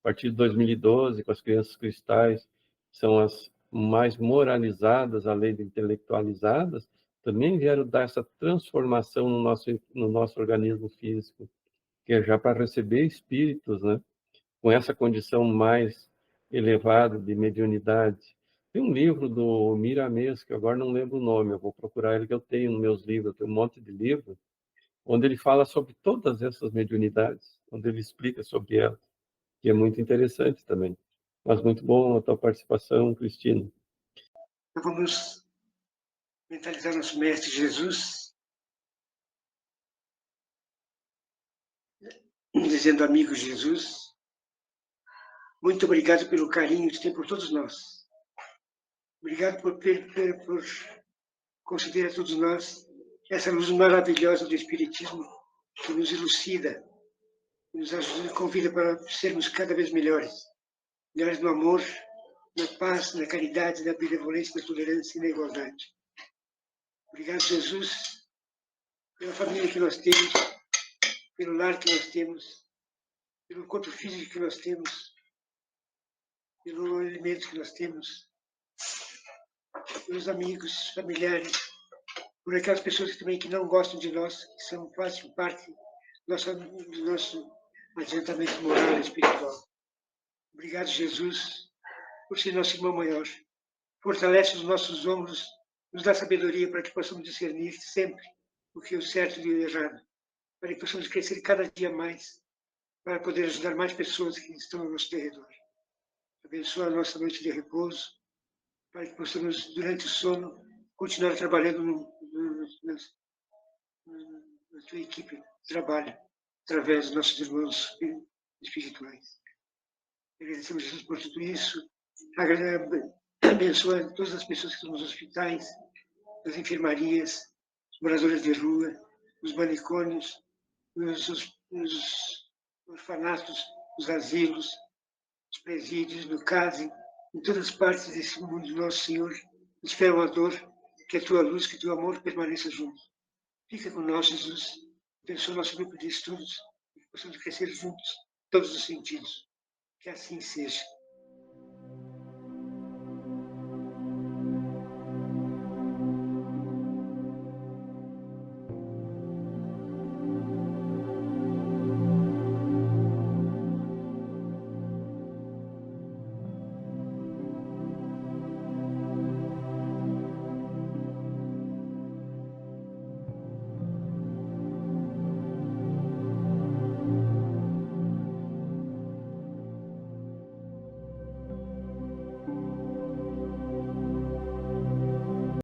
A partir de 2012, com as crianças cristais, são as mais moralizadas, além de intelectualizadas, também vieram dar essa transformação no nosso organismo físico, que é já para receber espíritos, né? Com essa condição mais elevada de mediunidade. Tem um livro do Miramês, que agora não lembro o nome, eu vou procurar ele, que eu tenho nos meus livros, eu tenho um monte de livro, onde ele fala sobre todas essas mediunidades, onde ele explica sobre elas, que é muito interessante também. Mas muito bom a tua participação, Cristina. Vamos mentalizar nosso Mestre Jesus, dizendo: amigo Jesus, muito obrigado pelo carinho que tem por todos nós. Obrigado por conceder a todos nós essa luz maravilhosa do Espiritismo, que nos elucida, nos ajuda e convida para sermos cada vez melhores. Melhores no amor, na paz, na caridade, na benevolência, na tolerância e na igualdade. Obrigado, Jesus, pela família que nós temos, pelo lar que nós temos, pelo corpo físico que nós temos, pelo alimento que nós temos, pelos amigos, familiares, por aquelas pessoas também que não gostam de nós, que fazem parte do nosso adiantamento moral e espiritual. Obrigado, Jesus, por ser nosso irmão maior. Fortalece os nossos ombros, nos dá sabedoria para que possamos discernir sempre o que é o certo e o errado, para que possamos crescer cada dia mais, para poder ajudar mais pessoas que estão ao nosso redor. Abençoa a nossa noite de repouso, para que possamos, durante o sono, continuar trabalhando na tua equipe de trabalho, através dos nossos irmãos espirituais. Agradecemos, Jesus, por tudo isso. Abençoa todas as pessoas que estão nos hospitais, nas enfermarias, os moradores de rua, os manicômios, nos orfanatos, os asilos, os presídios, no CASE, em todas as partes desse mundo, nosso Senhor, espera a dor, que a tua luz, que o teu amor permaneça junto. Fica com nós, Jesus. Abençoa o nosso grupo de estudos, que possamos crescer juntos, todos os sentidos. Que assim seja.